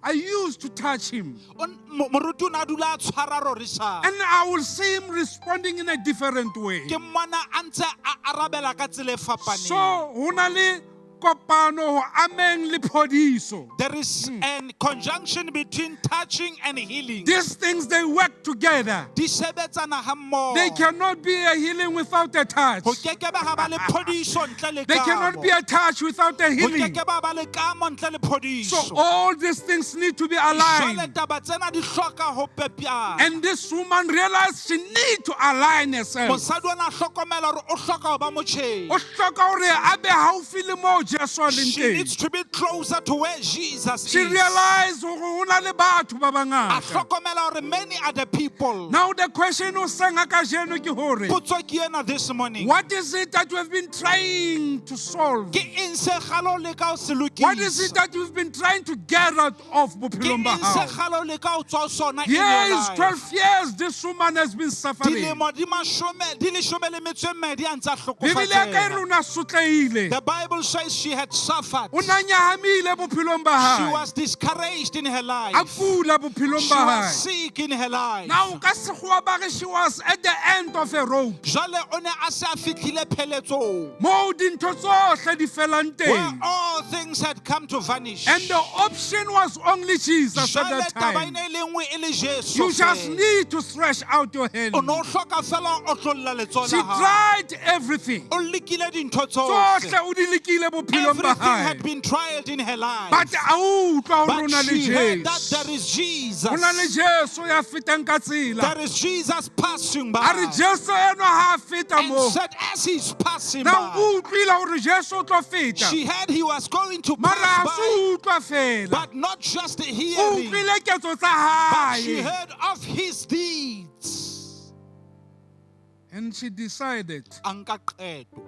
D: I used to touch him.
E: Moruti o ne a dula a tshwara rorisang.
D: And I will see him responding in a different way.
E: Ke mmona a ntse a arabela ka tsela e fapaneng.
D: So, hona le kopano ho ameng le phodiso.
E: There is a conjunction between touching and healing.
D: These things, they work together.
E: Di sebetsana ha mmoho.
D: They cannot be a healing without a touch.
E: Ho keke ba ha ba le phodiso ntle le
D: They
E: kamo.
D: cannot be a touch without a
E: Ho
D: healing.
E: keke ba ba le kamo ntle le phodiso.
D: So all these things need to be
E: Jwale
D: aligned.
E: taba tsena di hloka ho pepeana.
D: And this woman realized she need to align herself.
E: Mosadi ona hlokomela hore o hloka ho ba motjheng.
D: O hloka hore a be haufi le moo Jesu a leng
E: She
D: teng.
E: needs to be closer to where Jesus
D: She
E: is.
D: realized hore ho na le batho ba
E: A
D: bangata.
E: hlokomela hore many are the people.
D: Now the question o senga kajeno ke hore,
E: Potso ke ena this morning.
D: what is it that you have been trying to solve?
E: Ke eng se kgale o leka ho se
D: What is it
E: lokisa?
D: that you've been trying to get out of
E: Ke
D: bophelong ba
E: eng se
D: hao?
E: kgale o leka ho tswa ho sona in
D: Here
E: your
D: is
E: life?
D: 12 years this woman has been suffering.
E: Dilemo di leshome le metso e mmedi a ntse a
D: Bibele ya ka e re
E: hlokofatseha.
D: o na sotleile.
E: The Bible says she had suffered.
D: O na nyahamile bophelong ba
E: She
D: hae.
E: was discouraged in her
D: A
E: life.
D: kula bophelong
E: She
D: ba
E: was
D: hae.
E: sick in her life.
D: Now ka sekgowa ba re she was at the end of a rope.
E: Jwale o ne a se a fihlile pheletsong,
D: Moo dintho tsohle di felang
E: where
D: teng.
E: all things had come to vanish.
D: And the option was only Jesus at
E: Jwale
D: that
E: taba
D: time.
E: ene e le nngwe e le Jesu
D: You just
E: fela.
D: need to stretch out your hand.
E: O ne o hloka fela o tlolla letsoho
D: She
E: la hao.
D: tried everything.
E: O lekile dintho
D: Tsohle
E: tsohle.
D: o di lekile bophelong ba
E: Everything
D: hae.
E: had been tried in her life.
D: But a utlwa hore o
E: But
D: na le
E: she heard that
D: Jesu.
E: there is Jesus.
D: O na le Jesu ya fetang ka tsela.
E: There is Jesus passing
D: A re
E: by.
D: Jesu enwa ha a feta
E: And
D: moo.
E: said as he's passing
D: Now
E: by,
D: o utlwile hore Jesu o tlo feta.
E: she heard he was going to
D: Mara ha
E: pass
D: se
E: by,
D: utlwa fela.
E: but not just
D: O
E: hearing,
D: utlwile ketso tsa
E: but she
D: hae.
E: heard of his deeds.
D: And she decided
E: Anka qeto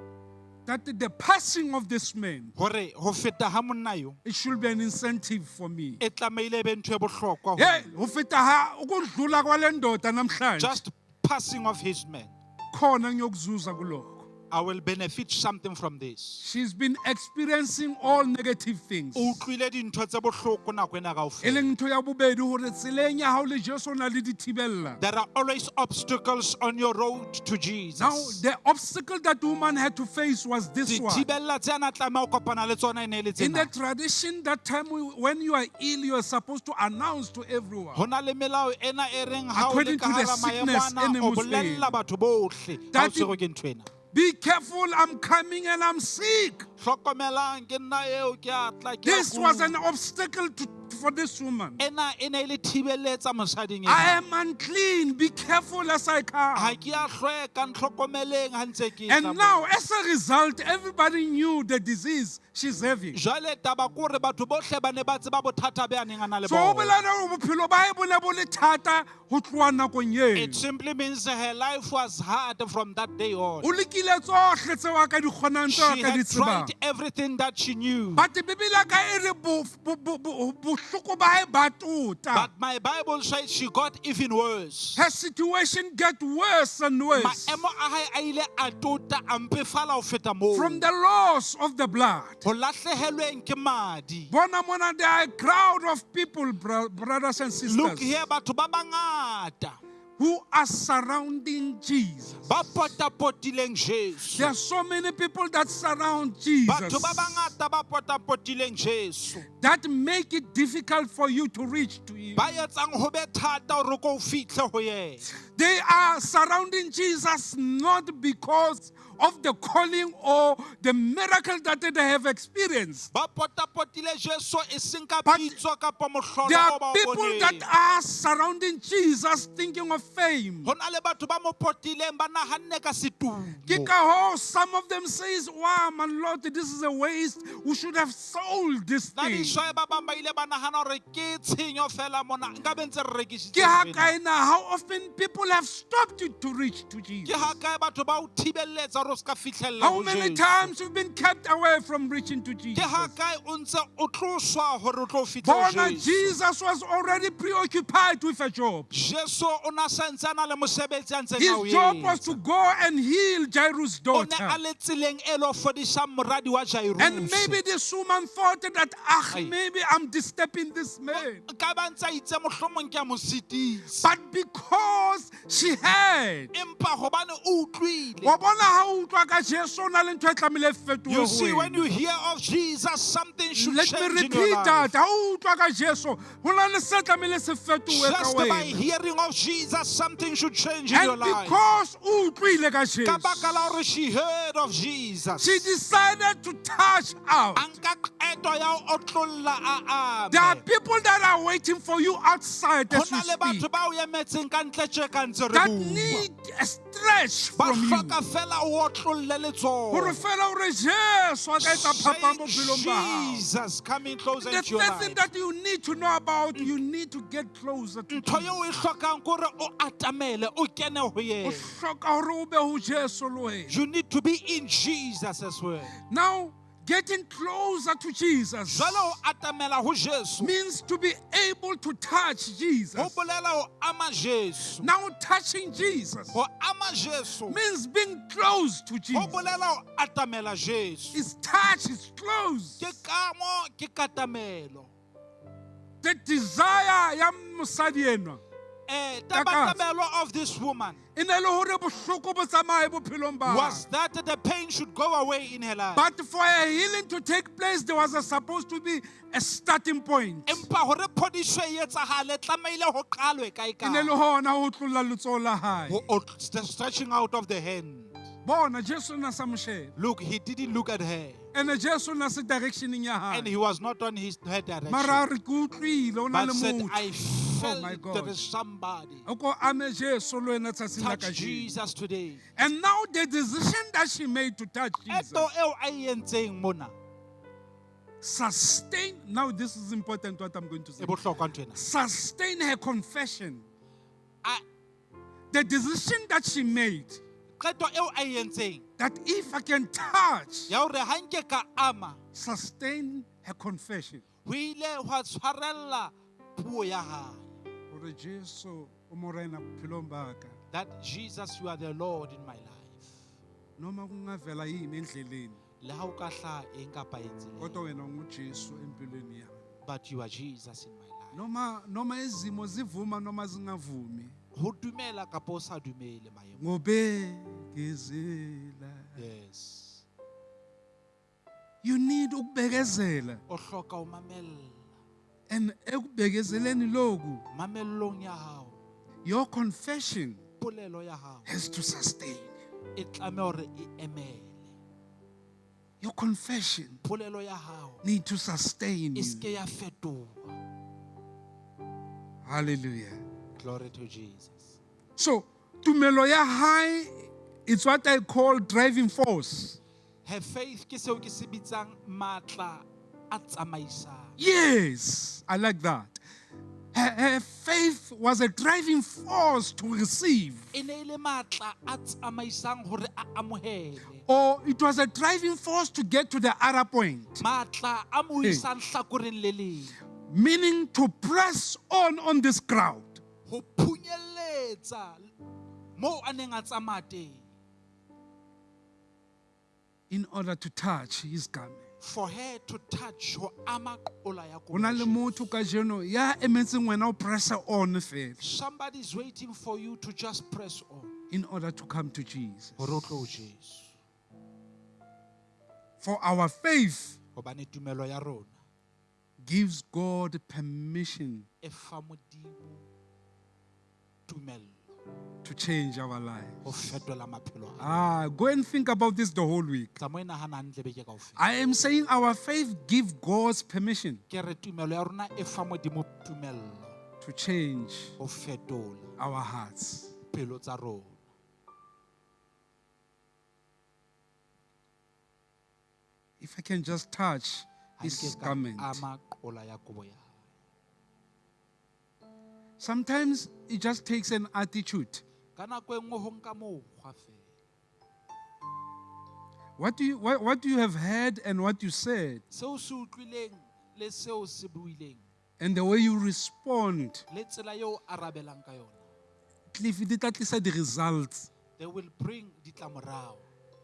D: that the passing of this man,
E: hore ho feta ha monna yo
D: it should be an incentive for me.
E: e tlameile e be ntho e bohlokwa ho
D: Hey,
E: nna.
D: ho feta ha ukudlula kwale ndoda namhlanje.
E: Just passing of his man,
D: Khona ngiyokuzuza kulokho.
E: I will benefit something from this.
D: She's been experiencing all negative things.
E: O utlwile dintho tse bohloko nako ena
D: E
E: kaofela.
D: leng ntho ya bobedi hore tseleng ya hao le Jesu o na le dithibella.
E: There are always obstacles on your road to Jesus.
D: Now, the obstacle that woman had to face was this one.
E: Dithibella tse ana tlameha ho kopana le tsona e ne le
D: In the
E: tsena.
D: tradition, that time when you are ill, you are supposed to announce to everyone.
E: Ho na le melao ena e reng ha o le
D: According
E: ka
D: to the
E: hara maemo
D: sickness
E: ana,
D: ene
E: o
D: mo hleng.
E: bolella batho bohle ha o
D: That
E: tshwerwe ke ntho ena.
D: Be careful, I'm coming and I'm sick.
E: Hlokomelang ke nna eo ke a tla ke a
D: This was
E: kula.
D: an obstacle for this woman.
E: Ena e ne e le thibeletsa mosading
D: I
E: ena.
D: am unclean. Be careful as I
E: Ha
D: come.
E: ke a hlweka ntlhokomeleng ha ntse ke
D: And
E: tla
D: now,
E: moo.
D: as a result, everybody knew the disease she's having.
E: Jwale taba ke hore batho bohle ba ne ba tseba bothata be a neng a na le
D: So, ho
E: bona.
D: bolela hore bophelo ba hae bo ne bo le thata ho tloha nakong
E: It
D: eo.
E: simply means her life was hard from that day on.
D: O lekile tsohle tseo a ka di kgonang, tseo a
E: She
D: ka di
E: had
D: tsebang.
E: tried everything that she knew.
D: But Bibele ka e re bohloko ba hae ba tota.
E: But my Bible says she got even worse.
D: Her situation get worse and worse.
E: Maemo a hae a ile a tota a mpefala ho feta moo.
D: From the loss of the blood.
E: Ho lahlehelweng ke madi.
D: Bona mona, there are a crowd of people, brothers and sisters.
E: Look here, batho ba bangata.
D: who are surrounding Jesus.
E: ba potapotileng Jesu.
D: There are so many people that surround
E: Batho
D: Jesus
E: ba bangata ba potapotileng Jesu.
D: that make it difficult for you to reach to Him.
E: Ba etsang ho be thata hore o ko fihle ho yena.
D: They are surrounding Jesus not because of the calling or the miracle that they have experienced.
E: Ba potapotile Jesu e seng ka
D: But
E: pitso kapa mohlolo
D: there
E: o
D: are
E: ba o
D: people
E: boneng.
D: that are surrounding Jesus thinking of fame.
E: Ho na le batho ba mo potileng ba nahanne ka
D: Ke
E: setumo.
D: ka hoo, some of them says, wow, my Lord, this is a waste. We should have sold this
E: Na
D: thing.
E: dishoe ba bang ba ile ba nahana hore ke tshenyo fela mona nka be ntse re rekisitse
D: Ke ha
E: sena.
D: kae na, how often people have stopped you to reach to
E: Ke
D: Jesus.
E: ha kae batho ba o thibelletsa hore o ska fihlella
D: How
E: ho
D: many
E: Jesu.
D: times you've been kept away from reaching to Jesus.
E: Ke ha kae o ntse o tloswa hore o tlo fihle ho
D: Bona,
E: Jesu.
D: Jesus was already preoccupied with a job.
E: Jesu o na santse a na le mosebetsi a ntseng a o
D: His job was
E: etsa.
D: to go and heal Jairus'
E: O ne
D: daughter.
E: a le tseleng e lo fodisang moradi wa Jairus.
D: And maybe this woman thought that,
E: Aye.
D: maybe I'm disturbing this man.
E: Ka ba ntse a itse mohlomong ke a mo sitisa.
D: But because she heard,
E: Empa hobane o utlwile.
D: wa bona ha o utlwa ka Jesu o na le ntho e tlamehile e fetohe
E: You
D: ho
E: see, when
D: wena.
E: you hear of Jesus, something should
D: Let me
E: change in your
D: repeat
E: life.
D: that. Ha o utlwa ka Jesu, ho na le se tlamehile se fetohe ka
E: Just by
D: wena.
E: hearing of Jesus, something should change in your
D: And
E: life.
D: because o utlwile ka Jesu,
E: Ka baka la hore she heard of Jesus.
D: she decided to touch out.
E: Anka qeto ya ho otlolla a
D: There are
E: ame.
D: people that are waiting for you outside
E: Ho
D: as
E: na
D: we
E: le
D: speak
E: batho ba o emetseng ka ntle tje ka ntse re
D: that
E: bua.
D: need a stretch
E: Ba
D: from you.
E: hloka fela o otlolle
D: Hore
E: letsoho.
D: fela ore Jesu a ka etsa phapang bophelong ba hao.
E: Jesus coming closer
D: The
E: into your
D: third thing
E: life.
D: that you need to know about, you need to get closer to
E: Ntho
D: Jesus.
E: eo o e hlokang ke hore o atamele, o kene ho
D: O
E: yena.
D: hloka hore o be ho Jesu le wena.
E: You need to be in Jesus as well.
D: Now, getting closer to Jesus
E: Jwale o atamela ho Jesu.
D: means to be able to touch
E: Ho
D: Jesus.
E: bolela ho ama Jesu.
D: Now, touching Jesus
E: Ho ama Jesu.
D: means being close to
E: Ho
D: Jesus.
E: bolela ho atamela Jesu.
D: His touch is close.
E: Ke kamo, ke katamelo.
D: The desire ya mosadi enwa
E: Tabatabelo of this woman
D: e ne le hore bohloko bo tsamaye bophelong ba
E: was
D: hae.
E: that the pain should go away in her life.
D: But for a healing to take place, there was supposed to be a starting point.
E: Empa hore phodiso e etsahale tlameile ho qalwe kae
D: E ne le
E: kae.
D: hona ho tlolla letsoho la hae.
E: The stretching out of the hand.
D: Bona Jesu na sa mo sheba.
E: Look, he didn't look at her.
D: And Jesu na se directioning ya
E: And
D: hae.
E: he was not on her direction.
D: Mara re ke utlwile o na le
E: But said,
D: motho.
E: I
D: Oh my
E: felt
D: God.
E: there is somebody.
D: O ko ame Jesu le wena tsatsing la
E: Touch
D: kajeno.
E: Jesus today.
D: And now the decision that she made to touch Jesus,
E: Eto eo a e entseng mona.
D: sustain, now this is important what I'm going to say.
E: E bohlokwa ntwena.
D: Sustain her confession.
E: A-
D: The decision that she made,
E: Qeto eo a e entseng
D: that if I can touch,
E: ya hore ha nke ka ama,
D: sustain her confession.
E: ho ile hwa tshwarella puo ya hae.
D: Hore Jesu o morena bophelong ba ka.
E: That Jesus, you are the Lord in my life.
D: Noma kungavela yini endleleni,
E: Le ha o ka hlaha eng kapa e tseleng,
D: kodwa wena unguJesu empilweni yami.
E: but you are Jesus in my life.
D: Noma izimo zivuma noma zingavumi.
E: Ho dumela kapa o sa dumele maemo.
D: Ngobekezela.
E: Yes.
D: You need ukubekezela.
E: O hloka ho mamella.
D: And ekubekezeleni loku,
E: Mamellong ya hao,
D: your confession
E: polelo ya hao
D: has to sustain.
E: e tlameha hore e emele.
D: Your confession
E: Polelo ya hao
D: need to sustain
E: e
D: you.
E: ske ya fetoha.
D: Hallelujah.
E: Glory to Jesus.
D: So, tumelo ya hae, it's what I call driving force.
E: Her faith ke seo ke se bitsang matla a tsamaisang.
D: Yes, I like that. Her faith was a driving force to receive.
E: E ne le matla a tsamaisang hore a amohele.
D: Or it was a driving force to get to the other point.
E: Matla a mo isang hlakoreng le leng.
D: Meaning to press on this crowd.
E: Ho phunyeletsa mo a neng a tsamaya teng.
D: In order to touch his garment.
E: for her to touch ho ama qola ya
D: Ho na le motho ka jeno ya emetseng wena o pressa on fela
E: somebody is waiting for you to just press on.
D: in order to come to Jesus.
E: Hore o tlo ho Jesu.
D: For our faith
E: Hobane tumelo ya rona
D: gives God permission
E: e fa Modimo tumelo
D: to change our lives.
E: ho fetola maphelo a rona.
D: Go and think about this the whole week.
E: Tsa mo e nahana hantle beke kaofela.
D: I am saying our faith gives God's permission
E: Ke re tumelo ya rona e fa Modimo tumelo
D: to change
E: ho fetola
D: our hearts.
E: pelo tsa rona.
D: If I can just touch his
E: Ha nke ka
D: garment.
E: ama qola ya kobo ya hae.
D: Sometimes it just takes an attitude.
E: Ka nako e nngwe ho nka mokgwa fela.
D: What do you have heard and what you said
E: Seo se utlwileng le seo se buileng
D: and the way you respond,
E: le tsela eo arabelang ka yona.
D: Cliff, di tla tlisa di results.
E: They will bring ditlamorao.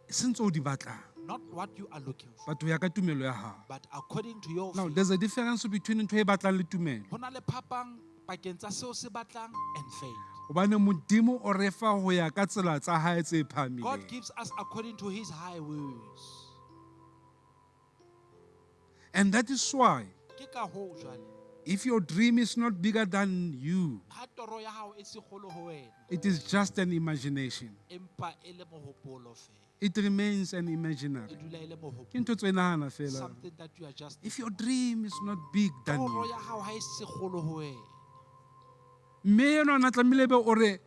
D: Since o di batlang,
E: Not what you are looking for,
D: but ho ya ka tumelo ya hao.
E: but according to your
D: Now,
E: faith.
D: there's a difference between ntho e batlang le tumelo.
E: Ho na le phapang pakeng tsa seo se batlang and faith.
D: Hobane Modimo o re fa ho ya ka tsela tsa hae tse
E: God
D: phahamileng.
E: gives us according to his high ways.
D: And that is why,
E: Ke ka hoo jwale,
D: if your dream is not bigger than you,
E: ha toro ya hao e se kgolo ho wena,
D: it is just an imagination.
E: empa e le mohopolo fela.
D: It remains an
E: E
D: imaginary.
E: dula e le mohopolo.
D: Ke ntho tse nahana fela.
E: Something that you are just.
D: If your dream is not big than
E: Toro
D: you,
E: ya hao ha e se kgolo ho wena.
D: mme yena o tlamehile be o re,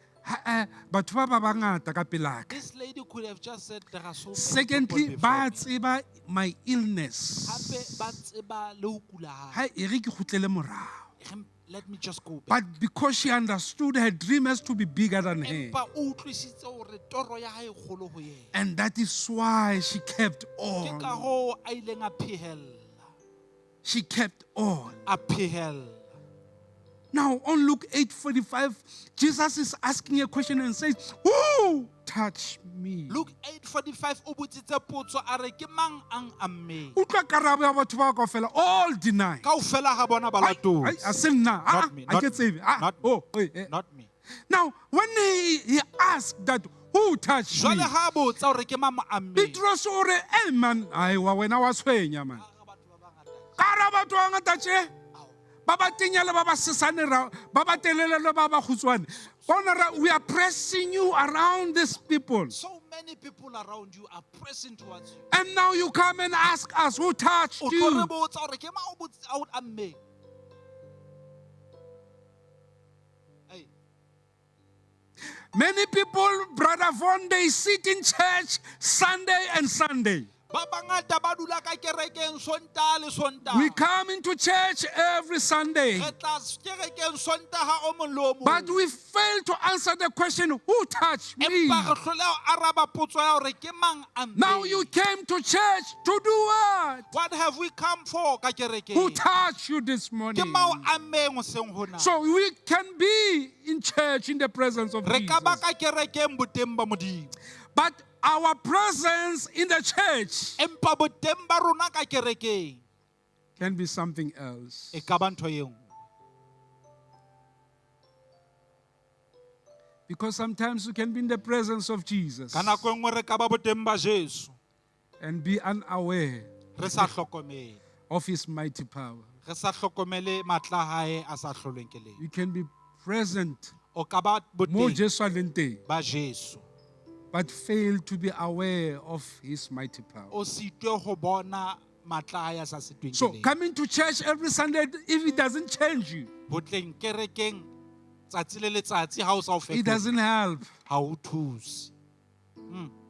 D: batho ba ba bangata ka pelaka.
E: This lady could have just said there are so many
D: Secondly,
E: people
D: ba
E: before me.
D: tseba my illness.
E: Hape ba tseba le ho kula hae.
D: Ha e re ke kgutlele morao.
E: Let me just go back.
D: But because she understood her dream has to be bigger than her.
E: Empa o utlwisitse hore toro ya hae e kgolo ho yena.
D: And that is why she kept
E: Ke ka
D: on.
E: hoo a ileng a phehella.
D: She kept on.
E: A phehella.
D: Now, on Luke 8:45, Jesus is asking a question and says, "Who touched me?"
E: Luke 8:45 o botsitse potso a re ke mang ang amme.
D: Utlwa karabo ya batho ba kaofela, all deny.
E: Kaofela ha bona ba
D: Ai,
E: latotse.
D: a se nna.
E: Not me,
D: A
E: not
D: ke tsebe.
E: not me. Not me.
D: Now, when he asked that, "Who touched me?"
E: Jwale ha botsa hore ke mang amme.
D: Petros o re, "Eh man, ai wa wena wa tshwenya man." Kara batho ba ngata tje. Ba ba tenya le ba ba sesane ra, ba ba telele le ba ba khutswane. Bona ra, we are pressing you around these people.
E: So many people around you are pressing towards you.
D: And now you come and ask us, "Who touched
E: O tlo
D: you?"
E: re botsa hore ke mang o botsa out amme. Hey,
D: Many people, Brother Von, they sit in church Sunday and Sunday.
E: ba bangata ba dula ka kerekeng Sontaha le Sontaha.
D: We come into church every Sunday,
E: Re tla kerekeng Sontaha o mong le o mong.
D: but we fail to answer the question, "Who touched me?"
E: Empa re hloleha ho araba potso ya hore ke mang amme.
D: Now you came to church to do what?
E: What have we come for ka
D: Who
E: kerekeng?
D: touched you this
E: Ke
D: morning?
E: mau ammeng hoseng hona.
D: So we can be in church in the presence of
E: Re ka ba
D: Jesus.
E: ka kerekeng boteng ba Modimo.
D: But our presence in the church
E: Empa boteng ba rona ka kerekeng
D: can be something else.
E: e ka ba ntho e nngwe.
D: Because sometimes we can be in the presence of Jesus
E: Ka nako e nngwe re ka ba boteng ba Jesu
D: and be unaware
E: re sa hlokomele.
D: of his mighty power.
E: Re sa hlokomele matla a hae a sa hlolweng ke letho.
D: You can be present
E: O ka ba
D: mo
E: boteng
D: Jesu a leng teng,
E: ba Jesu
D: but fail to be aware of his mighty power.
E: o sitwe ho bona matla a hae a sa sitweng ke
D: So
E: letho.
D: coming to church every Sunday, if it doesn't change you,
E: Ho tleng kerekeng tsatsi le letsatsi ha o sa o
D: it
E: fetola
D: doesn't help.
E: ha o thuse.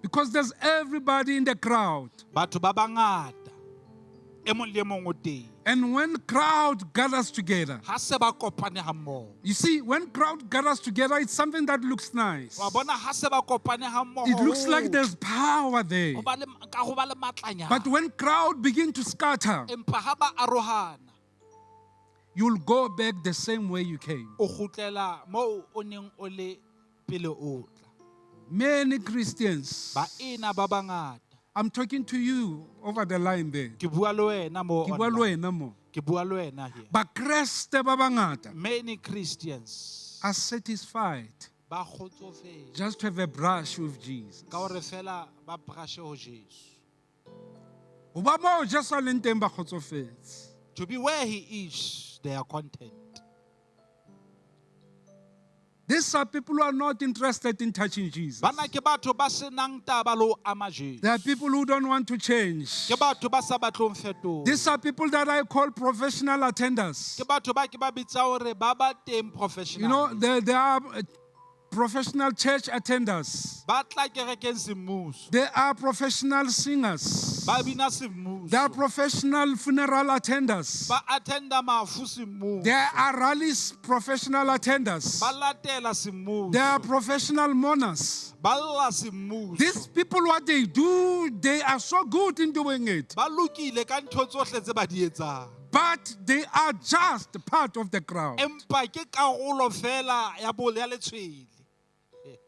D: Because there's everybody in the crowd.
E: Batho ba bangata e mong le e mong o teng.
D: And when crowd gathers together,
E: Ha se ba kopane ha mmoho.
D: you see, when crowd gathers together, it's something that looks nice.
E: Wa bona ha se ba kopane ha mmoho.
D: It looks like there's power there.
E: ho ba le ka ho ba le matlanyana.
D: But when crowd begin to scatter,
E: Empa ha ba arohana
D: you'll go back the same way you came.
E: o kgutlela moo o neng o le pele o tla.
D: Many Christians,
E: Ba ena ba bangata
D: I'm talking to you over the line there.
E: Ke bua le wena mo
D: Ke bua le
E: online.
D: wena mo.
E: Ke bua le wena here.
D: Bakreste ba bangata
E: Many Christians
D: are satisfied
E: ba kgotsofetse
D: just to have a brush with Jesus.
E: ka hore fela ba brashe ho Jesu.
D: Ho ba mo Jesu a leng teng ba kgotsofetse.
E: To be where he is, they are content.
D: These are people who are not interested in touching Jesus.
E: Bana ke batho ba senang taba le ho ama Jesu.
D: There are people who don't want to change.
E: Ke batho ba sa batlong fetoha.
D: These are people that I call professional attenders.
E: Ke batho ba ke ba bitsa hore ba ba teng
D: You
E: professional.
D: know, they are professional church attenders.
E: Ba tla kerekeng semmuso.
D: They are professional singers.
E: Ba bina semmuso.
D: They are professional funeral attenders.
E: Ba attenda mafu semmuso.
D: There are rallies professional attenders.
E: Ba latela semmuso.
D: They are professional mourners.
E: Ba lla semmuso.
D: These people, what they do, they are so good in doing it.
E: Ba lokile ka ntho tsohle tse ba di etsang.
D: But they are just part of the crowd.
E: Empa ke karolo fela ya bole ya letshwele.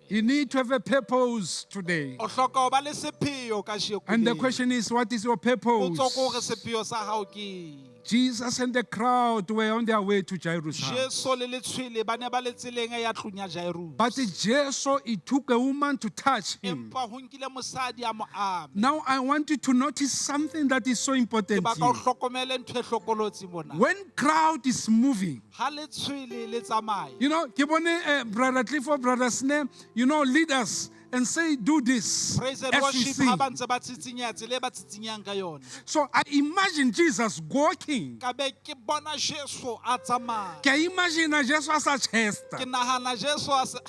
D: You need to have a purpose today.
E: O hloka ho ba le sepheo kasheko.
D: And the question is, what is your purpose?
E: Potso ke hore sepheo sa hao ke eng?
D: Jesus and the crowd were on their way to Jerusalem.
E: Jesu le letshwele ba ne ba le tseleng ya tlung ya Jairus.
D: But Jesus, it took a woman to touch him.
E: Empa ho nkile mosadi a mo ame.
D: Now I want you to notice something that is so important
E: Ba ka o
D: here.
E: hlokomele ntho e hlokolotsi mona.
D: When crowd is moving,
E: Ha letshwele le tsamaya.
D: you know, ke bone, Brother Cliff or Brother Sneh, you know, leaders and say, do this.
E: Praise and
D: As we
E: worship
D: sing.
E: ha ba ntse ba tsitsinya tsele ba tsitsinyang ka yona.
D: So I imagine Jesus walking.
E: Ka be ke bona Jesu a tsamaya.
D: Can you imagine Jesus as a chest?
E: Ke nahana Jesu a se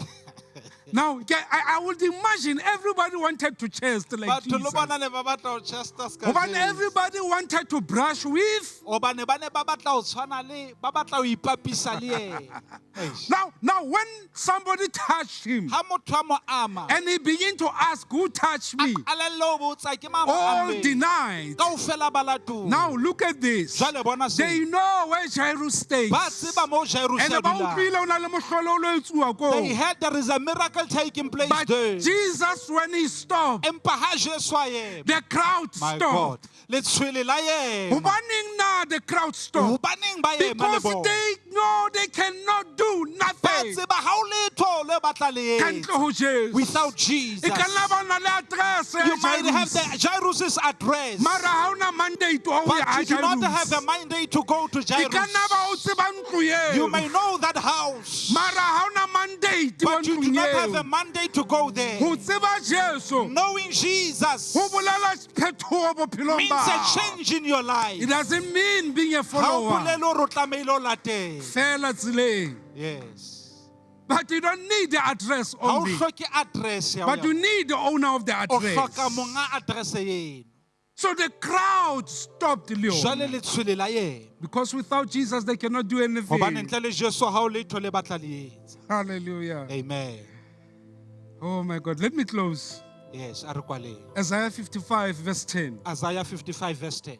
D: Now, I would imagine everybody wanted to chest like
E: batho le
D: Jesus.
E: bona ne ba batla ho chesta ska
D: Hobane
E: Jesu.
D: everybody wanted to brush with.
E: Hobane ba ne ba batla ho tshwana le ba batla ho ipapisa le yena. Eish.
D: Now, when somebody touched him
E: Ha motho a mo ama.
D: and he began to ask, who touched me?
E: Alelle ho botsa ke mang
D: All
E: amme.
D: denied.
E: Kaofela ba latuwa.
D: Now, look at this.
E: Jwale bona se.
D: They know where Jairus stays.
E: Ba tseba mo Jairus
D: And
E: a
D: ba
E: dulang.
D: utlwile o na le mohlolo o lo etsuwa koo.
E: They heard there is a miracle taking place
D: But
E: there.
D: Jesus, when he stopped,
E: Empa ha Jesu a ema.
D: the crowd
E: My God.
D: stopped.
E: Letshwele la ema.
D: Hobaneng na the crowd stopped?
E: Hobaneng ba ema le
D: Because
E: bona?
D: they know they cannot do
E: Ba
D: nothing
E: tseba ha o letho le batla le
D: kantle
E: etsa.
D: ho Jesu.
E: Without Jesus.
D: E ka nna ba na le address ya
E: You might have
D: Jairus.
E: the Jairus' address.
D: Mara ha ona mandate wa ho ya
E: But you do not have
D: Jairus.
E: a mandate to go to
D: E ka nna
E: Jairus.
D: ba o tseba ntlo eo.
E: You may know that house.
D: Mara ha ona mandate wa
E: But you do
D: ntlong
E: not have a
D: eo.
E: mandate to go there.
D: Ho tseba Jesu
E: Knowing Jesus
D: ho bolela phetoho bophelong
E: means
D: ba
E: a
D: hao.
E: change in your life.
D: It doesn't mean being a
E: Ha o
D: follower.
E: bolele hore o tlamehile o latele.
D: Fela tseleng.
E: Yes.
D: But you don't need the address
E: Ha o
D: only.
E: hloke address ya
D: But you need the owner of the
E: o hloka
D: address.
E: monga address eno.
D: So the crowd stopped
E: Jwale
D: Leon.
E: letshwele la yena.
D: Because without Jesus, they cannot do anything.
E: Hobane ntle le Jesu ha o letho le batla le etsa.
D: Hallelujah.
E: Amen.
D: Oh my God. Let me close.
E: Yes, a re kwaleng.
D: Isaiah 55, verse 10.
E: Isaiah 55 verse 10.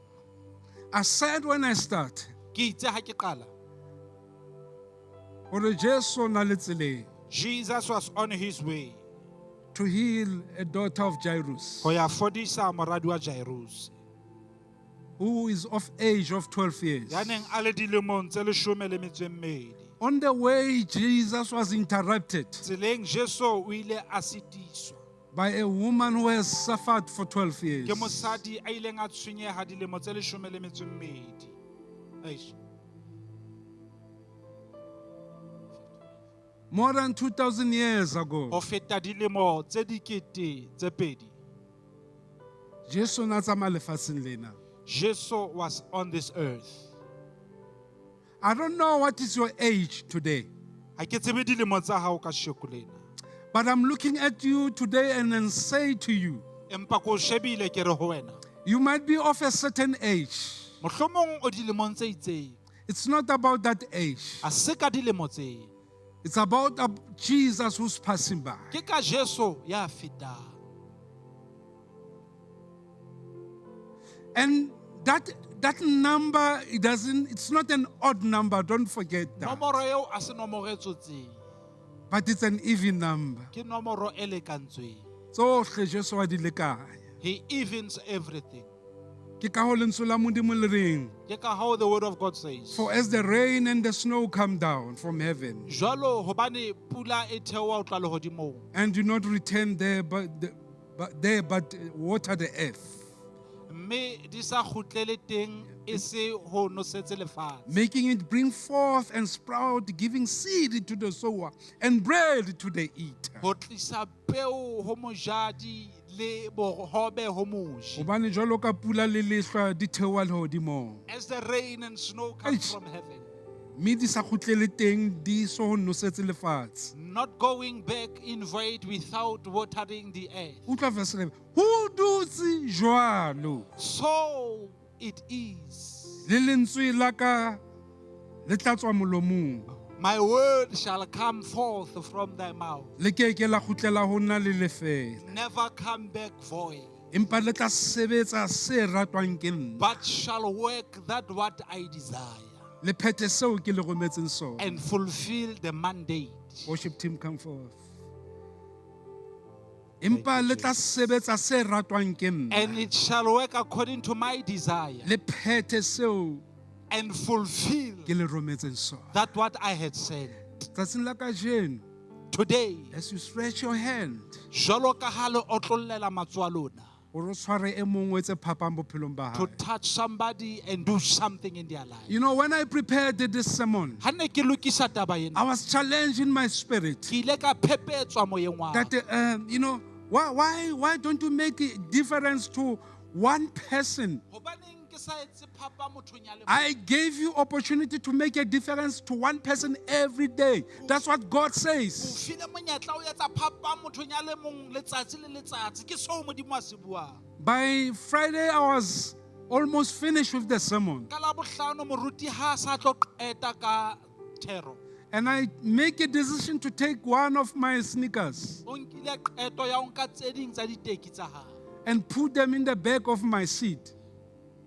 D: I said when I start,
E: Ke itse ha ke qala.
D: Ore Jesu na le tseleng
E: Jesus was on his way
D: to heal a daughter of Jairus,
E: ho ya fodisa moradi wa Jairus.
D: who is of age of 12 years.
E: Ya neng a le dilemong tse 12.
D: On the way, Jesus was interrupted
E: Tseleng Jesu o ile a sitiswa.
D: by a woman who has suffered for 12 years.
E: Ke mosadi a ileng a tshwenyeha dilemo tse 12. Eish.
D: More than 2,000 years ago,
E: Ho feta dilemo tse dikete tse pedi.
D: Jesu na tsamaya lefatsheng lena.
E: Jesu was on this earth.
D: I don't know what is your age today,
E: Ha ke tsebe dilemo tsa hao ka sheko lena.
D: but I'm looking at you today and then say to you,
E: Empa ko shebile ke re ho wena.
D: you might be of a certain age.
E: Mohlomong o dilemong tse itseng.
D: It's not about that age.
E: A se ka dilemo tse.
D: It's about Jesus who's passing by.
E: Ke ka Jesu ya fetang.
D: And that number, it's not an odd number, don't forget that.
E: Nomoro eo a se nomoro e tsotseng.
D: But it's an even number.
E: Ke nomoro e lekantsweng.
D: So Jesu wa di lekanya.
E: He evens everything.
D: Ke ka ho lentswe la Modimo le reng,
E: Ke ka how the word of God says.
D: for as the rain and the snow come down from heaven
E: Jwalo hobane pula e theoha ho tloha lehodimong,
D: and do not return there but water the earth,
E: mme di sa kgutlele teng e se ho nosetse lefatshe,
D: making it bring forth and sprout, giving seed to the sower and bread to the eater.
E: ho tlisa peo ho mojadi le bohobe ho moji.
D: Hobane jwalo ka pula le lehlwa di theoha lehodimong,
E: As the rain and snow comes from heaven,
D: mme di sa kgutlele teng di so ho nosetse lefatshe.
E: not going back in void without watering the earth.
D: Utlwa verse 11. Ho dutse jwalo
E: So it is.
D: le lentswe la ka le tla tswa molomong,
E: My word shall come forth from thy mouth,
D: le ke ke la kgutlela ho nna le lefela,
E: never come back void,
D: empa le tla sebetsa se ratwang ke nna,
E: but shall work that what I desire
D: le phethe seo ke le rometseng sona.
E: and fulfill the mandate.
D: Worship team, come forth. Empa le tla sebetsa se ratwang ke nna,
E: And it shall work according to my desire
D: le phethe seo
E: and fulfill
D: ke le rometseng sona.
E: that what I had said.
D: Tsatsing la kajeno,
E: Today,
D: as you stretch your hand,
E: jwalo ka ha le otlollela matsoho a lona,
D: o re tshware e mong o etse phapang bophelong ba
E: to
D: hae.
E: touch somebody and do something in their life.
D: You know, when I prepared this sermon,
E: Ha ne ke lokisa taba ena,
D: I was challenged in my spirit
E: ke ile ka phepetswa moyeng wa ka.
D: that, you know, why don't you make a difference to one person?
E: Hobaneng ke sa etse phapa mothong ya le mong?
D: I gave you opportunity to make a difference to one person every day. That's what God
E: O
D: says.
E: file monyetla o etsa phapa mothong ya le mong letsatsi le letsatsi, ke seo Modimo a se buang.
D: By Friday, I was almost finished with the sermon.
E: Ka Labohlano moruti ha sa tlo qeta ka thero,
D: And I make a decision to take one of my sneakers
E: o nkile qeto ya ho nka tse ding tsa diteki tsa hae,
D: and put them in the back of my seat.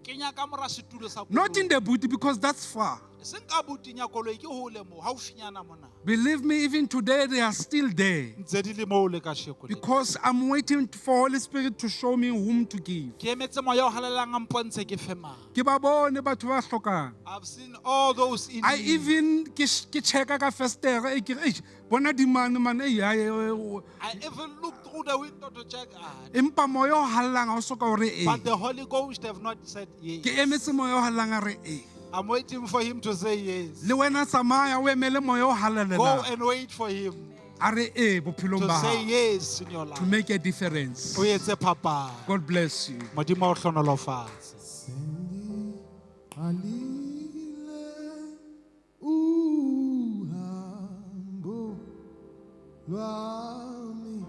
E: kenya ka mora setulo sa
D: Not in
E: koloi.
D: the boot because that's far.
E: Seng ka buting ya koloi, ke hole moo, haufinyana mona.
D: Believe me, even today they are still there.
E: Ntse di le moo le kasheko lena.
D: Because I'm waiting for Holy Spirit to show me whom to give.
E: Ke emetse moya o halelang a mpontshe ke fe mang.
D: Ke ba bone batho ba hlokang.
E: I've seen all those in
D: I
E: need.
D: even ke checka ka festere e ke re bona di man
E: I even looked through the window to check,
D: empa moya o hallang ha o soka o re e.
E: but the Holy Ghost have not said
D: Ke
E: yes.
D: emetse moya o hallang a re e.
E: I'm waiting for him to say yes.
D: Le wena tsamaya o emele moya o
E: Go
D: halelela.
E: and wait for him
D: A re e bophelong
E: to
D: ba
E: say
D: hao
E: yes in your life.
D: to make a difference.
E: O etse phapang.
D: God bless you.
E: Modimo o hlonolofatse.
B: Sendi alile uhambo lwami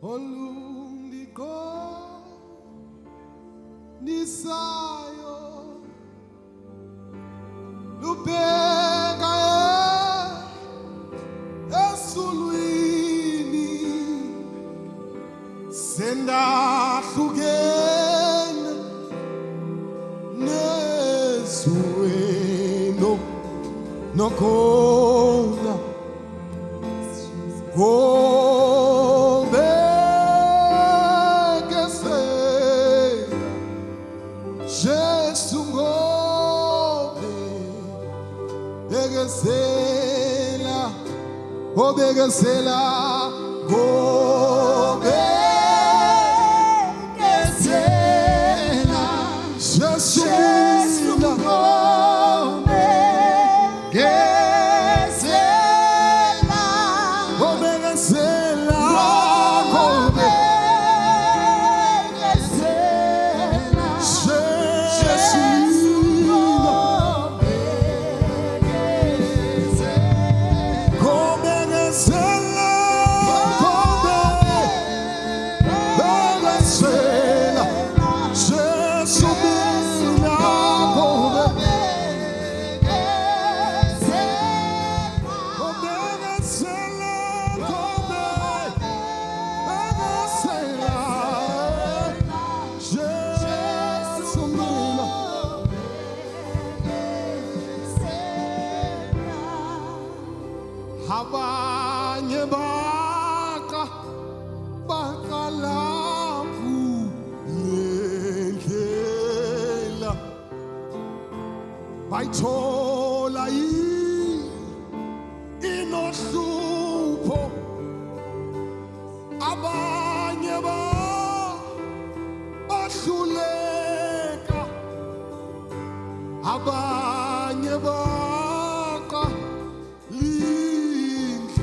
B: olundiko nisayo lubheka esulwini sendahlukene nesuweno nokhona ngobekesela Jesu ngobekesela obekesela ngobekesela Jesu ngobekesela obekesela ngobekesela bayithola inohlupho abanye bahluleka abanye baqa lindlela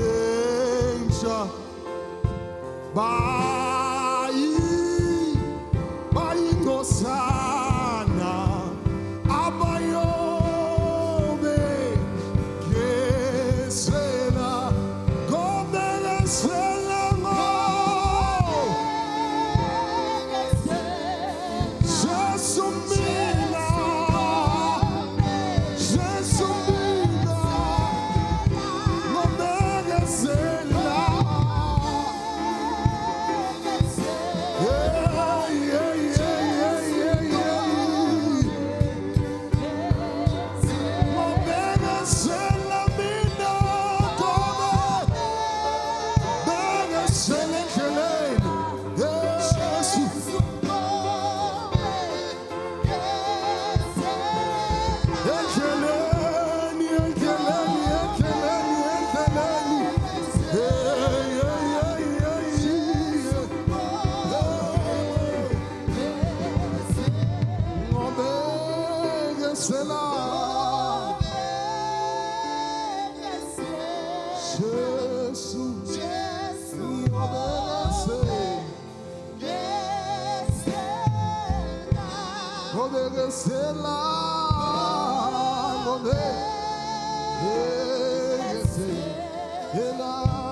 B: entsha bayingosana abayobe gesela kobegesela Jesumila kobegesela Sela,